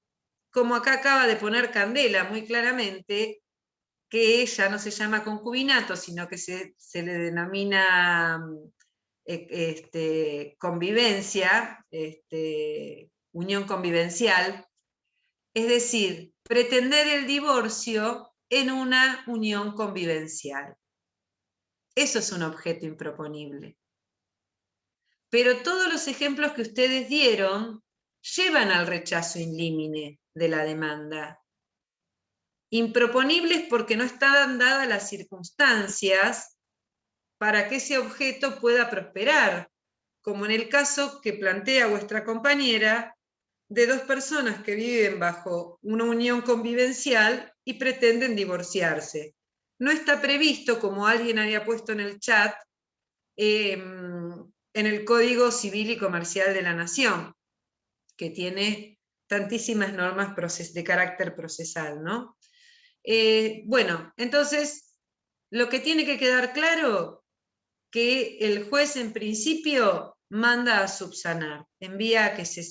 como acá acaba de poner Candela muy claramente, que ya no se llama concubinato, sino que se le denomina convivencia, unión convivencial, es decir, pretender el divorcio en una unión convivencial. Eso es un objeto improponible. Pero todos los ejemplos que ustedes dieron llevan al rechazo in limine de la demanda. Improponibles porque no están dadas las circunstancias para que ese objeto pueda prosperar, como en el caso que plantea vuestra compañera, de dos personas que viven bajo una unión convivencial y pretenden divorciarse. No está previsto, como alguien había puesto en el chat, en el Código Civil y Comercial de la Nación, que tiene tantísimas normas de carácter procesal, ¿no? Bueno, entonces, lo que tiene que quedar claro, que el juez en principio manda a subsanar, envía a que se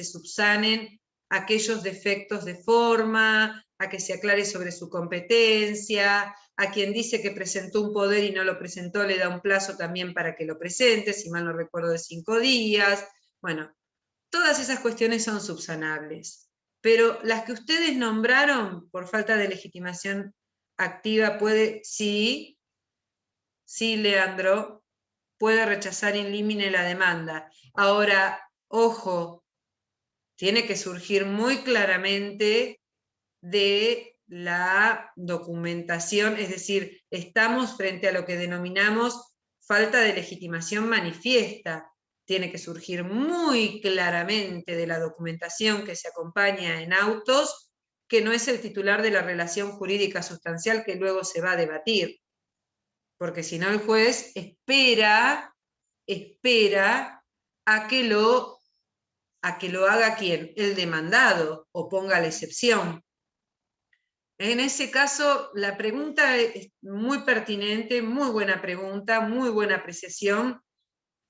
subsanen aquellos defectos de forma, a que se aclare sobre su competencia, a quien dice que presentó un poder y no lo presentó, le da un plazo también para que lo presente, si mal no recuerdo de 5 días. Bueno, todas esas cuestiones son subsanables. Pero las que ustedes nombraron, por falta de legitimación activa, sí, Leandro, puede rechazar in limine la demanda. Ahora, ojo, tiene que surgir muy claramente de la documentación, es decir, estamos frente a lo que denominamos falta de legitimación manifiesta. Tiene que surgir muy claramente de la documentación que se acompaña en autos que no es el titular de la relación jurídica sustancial que luego se va a debatir. Porque si no el juez espera a que lo haga ¿quién? El demandado, o ponga la excepción. En ese caso, la pregunta es muy pertinente, muy buena pregunta, muy buena apreciación,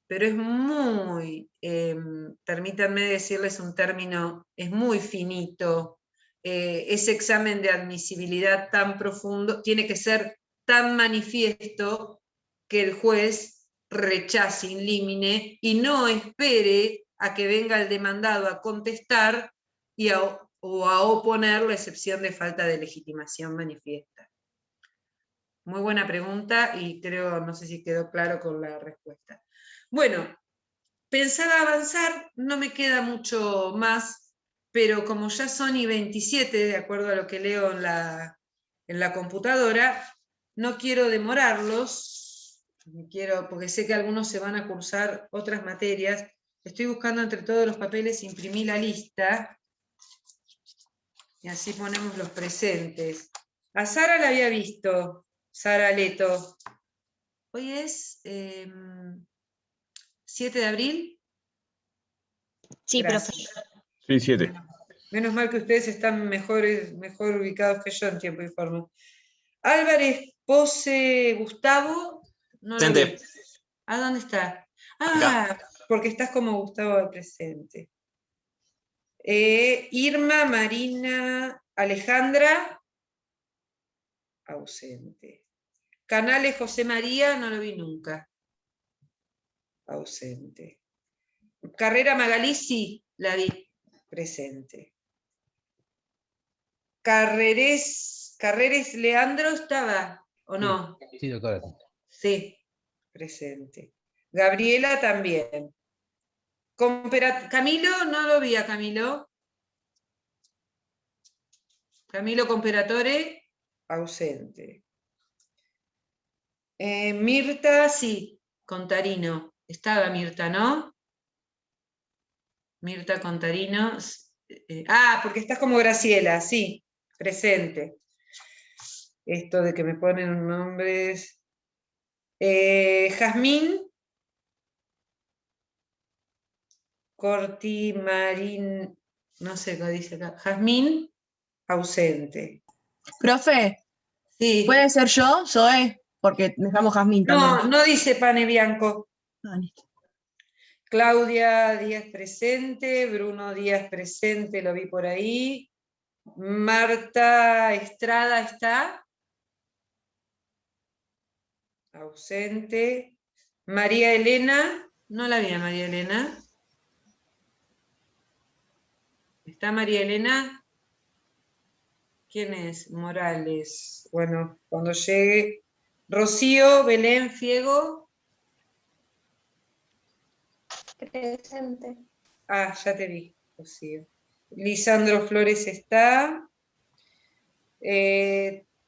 pero es muy, permítanme decirles un término, es muy finito. Ese examen de admisibilidad tan profundo tiene que ser tan manifiesto que el juez rechace in limine y no espere a que venga el demandado a contestar o a oponer la excepción de falta de legitimación manifiesta. Muy buena pregunta y creo, no sé si quedó claro con la respuesta. Bueno, pensaba avanzar, no me queda mucho más, pero como ya son y 27, de acuerdo a lo que leo en la computadora, no quiero demorarlos, porque sé que algunos se van a cursar otras materias. Estoy buscando entre todos los papeles, imprimí la lista, y así ponemos los presentes. A Sara la había visto, Sara Leto. Hoy es 7 de abril. Sí, Gracias. profe. Sí, 7. Menos mal que ustedes están mejor ubicados que yo en tiempo y forma. Álvarez Pose Gustavo, no lo vi. ¿A dónde está? Ah, porque estás como Gustavo de presente. Irma Marina Alejandra, ausente. Canales José María, no lo vi nunca. Ausente. Carrera Magalí, sí, la vi, presente. Carreres Leandro estaba, ¿o no? Sí, doctora. Sí, presente. Gabriela también. Camilo, no lo vi a Camilo. Camilo Comperatore, ausente. Mirta, sí, Contarino. Estaba Mirta, ¿no? Mirta Contarino. Porque estás como Graciela, sí, presente. Esto de que me ponen nombres. Jazmín Cortimarín, no sé cómo dice acá. Jazmín, ausente. Profe, Sí. ¿puede ser yo, Zoe? Porque me llamo Jazmín también. No, no dice pane bianco. Ah, listo. Claudia Díaz presente, Bruno Díaz presente, lo vi por ahí. Marta Estrada está. Ausente. María Elena, no la vi a María Elena. ¿Está María Elena? ¿Quién es? Morales. Bueno, cuando llegue. Rocío Belén Fiego. Presente. Ah, ya te vi, Rocío. Lisandro Flores está.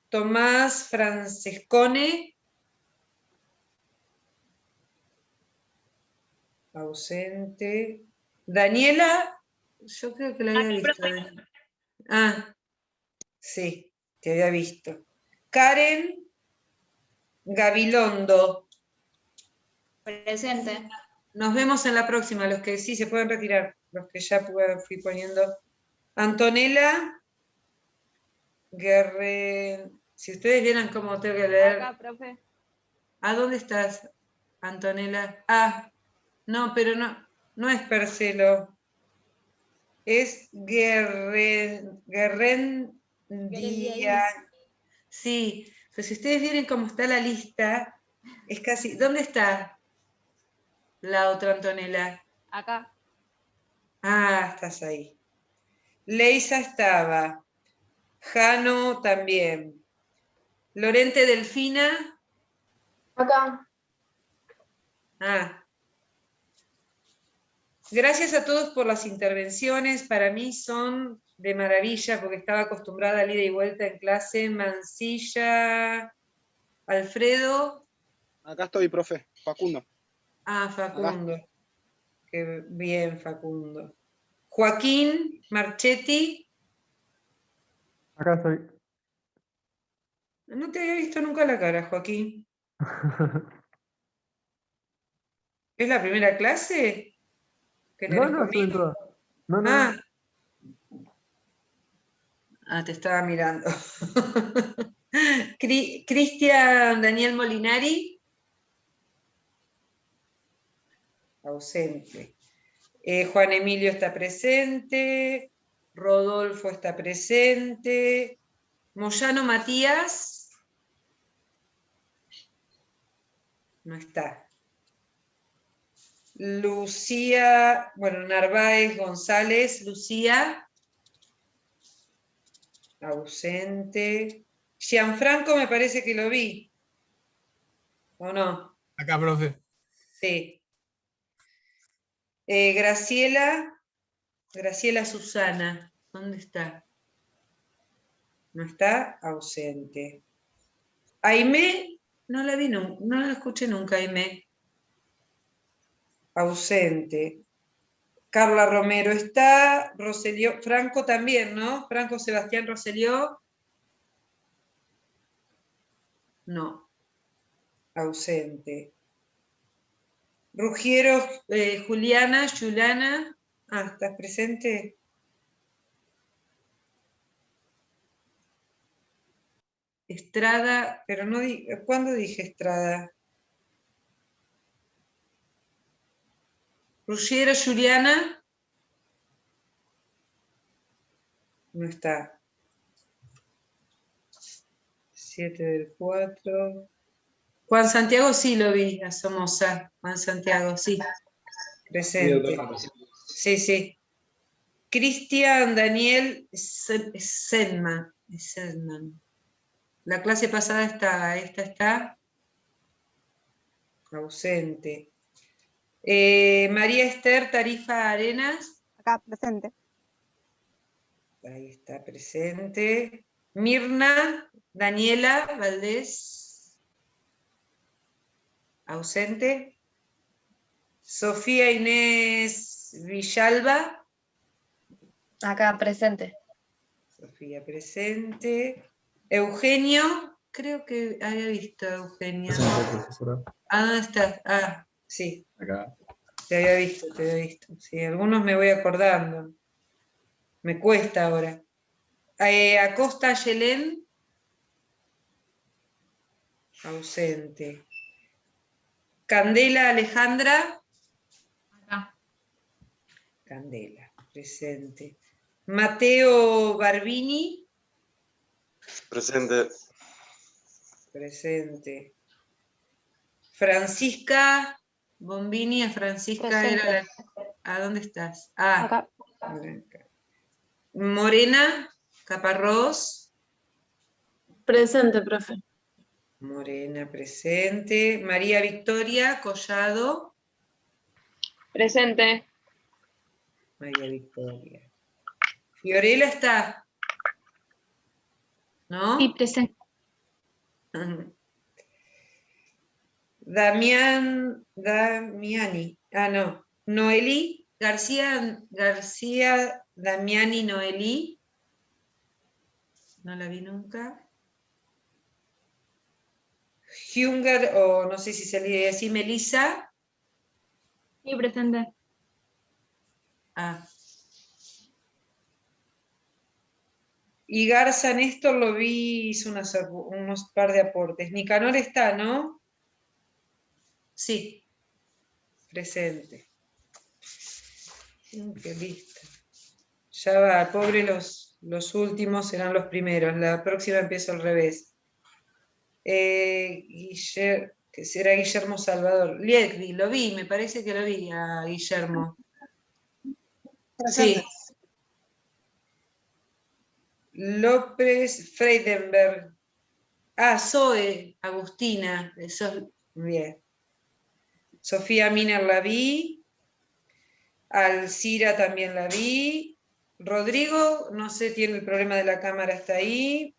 Tomás Francescone. Ausente. Daniela, yo creo que la había visto. Ah, sí, te había visto. Karen Gabilondo. Presente. Nos vemos en la próxima, los que sí se pueden retirar, los que ya fui poniendo. Antonella Guerre. Si ustedes vieran cómo tengo que leer. Acá, profe. ¿A dónde estás, Antonella? Ah, no, pero no es Percelo. Es Guerrendía. Sí, pero si ustedes vieran cómo está la lista, es casi. ¿Dónde está la otra Antonella? Acá. Ah, estás ahí. Leisa estaba. Jano también. Lorente Delfina. Acá. Ah. Gracias a todos por las intervenciones. Para mí son de maravilla porque estaba acostumbrada al ida y vuelta en clase. Mancilla. Alfredo. Acá estoy, profe. Facundo. Ah, Facundo. Qué bien, Facundo. Joaquín Marchetti. Acá estoy. No te había visto nunca la cara, Joaquín. ¿Es la primera clase que No, tenés no, estoy en conmigo? todas. No, no, Ah, no. te estaba mirando. Cristian Daniel Molinari, ausente. Juan Emilio está presente. Rodolfo está presente. Moyano Matías. No está. Lucía, bueno, Narváez González, Lucía. Ausente. Gianfranco me parece que lo vi. ¿O no? Acá, profe. Sí. Graciela Susana. ¿Dónde está? No está, ausente. Aimé, no la vi nunca, no la escuché nunca, Aimé. Ausente. Carla Romero está, Rosselló, Franco también, ¿no? Franco Sebastián Rosselló. No, ausente. Rugiero, Juliana, ¿estás presente? Estrada, pero no, ¿cuándo dije Estrada? Ruggiero, Juliana. No está. 7/4. Juan Santiago sí lo vi, a Somoza. Juan Santiago, sí. Presente. Sí, sí. Cristian Daniel Sedman. La clase pasada está, esta está ausente. María Esther Tarifa Arenas. Acá, presente. Ahí está presente. Mirna Daniela Valdés. Ausente. Sofía Inés Villalba. Acá, presente. Sofía presente. Eugenio, creo que había visto a Eugenio. Presente, profesora. ¿Dónde estás? Sí. Acá. Te había visto. Sí, algunos me voy acordando. Me cuesta ahora. Acosta Yelén. Ausente. Candela Alejandra. Acá. Candela, presente. Mateo Barbini. Presente. Presente. Francisca Bombini, Francisca Presente. era la... ¿A dónde estás? Acá. Morena Caparrós. Presente, profe. Morena, presente. María Victoria Collado. Presente. María Victoria. Fiorella está. ¿No? Sí, presente. Damiani. No. Noelí García Damiani Noelí. No la vi nunca. Hunger, o no sé si se lee así, Melissa. Sí, presente. Y Garza Néstor lo vi, hizo unos par de aportes. Nicanor está, ¿no? Sí. Presente. Qué listo. Ya va, pobre los últimos serán los primeros. La próxima empiezo al revés. Que será Guillermo Salvador. Liegri, lo vi, me parece que lo vi a Guillermo. Sí. López Freidenberg. Zoe, Agustina. Eso, bien. Sofía Miner la vi. Alcira también la vi. Rodrigo, no sé, tiene el problema de la cámara, está ahí.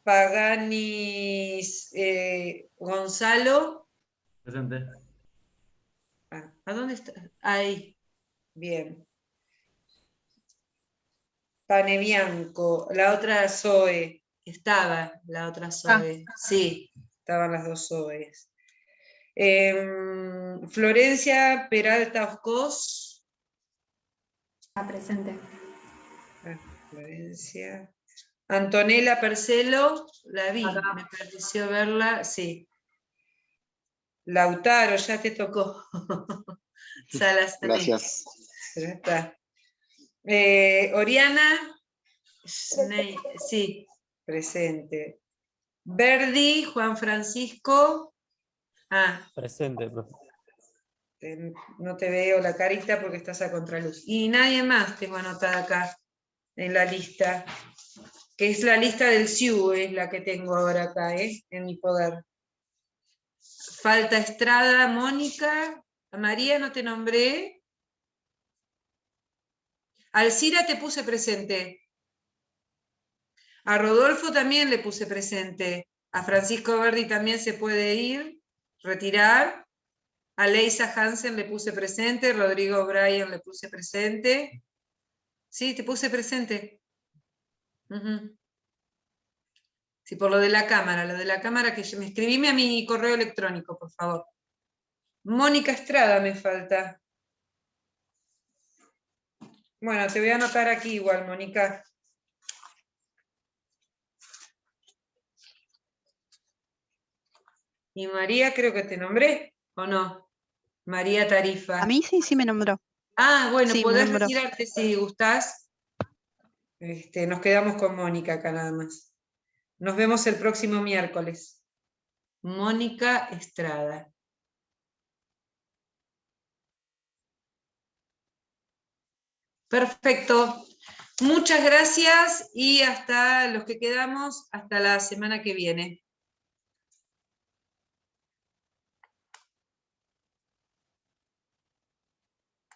Pagani Gonzalo. Presente. ¿A dónde está? Ahí. Bien. Panebianco, la otra Zoe, estaba la otra Zoe, sí, estaban las dos Zoes. Florencia Peralta Oscos. Presente. Florencia. Antonella Percelo, la vi, me pareció verla, sí. Lautaro, ya te tocó. Salas Gracias. ya está. Oriana, sí, presente. Verdi, Juan Francisco. Presente, profe. No te veo la carita porque estás a contraluz. Y nadie más tengo anotada acá en la lista, que es la lista del SIU, es la que tengo ahora acá, en mi poder. Falta Estrada, Mónica. A María no te nombré. Alcira te puse presente. A Rodolfo también le puse presente. A Francisco Verdi también se puede ir, retirar. A Leisa Hansen le puse presente. Rodrigo Bryan le puse presente. Sí, te puse presente. Sí, por lo de la cámara que me escribime a mi correo electrónico, por favor. Mónica Estrada me falta. Bueno, te voy a anotar aquí igual, Mónica. Y María creo que te nombré, ¿o no? María Tarifa. A mí sí me nombró. Bueno, Sí, me podés nombró. retirarte si gustás. Nos quedamos con Mónica acá nada más. Nos vemos el próximo miércoles. Mónica Estrada. Perfecto. Muchas gracias y hasta los que quedamos, hasta la semana que viene.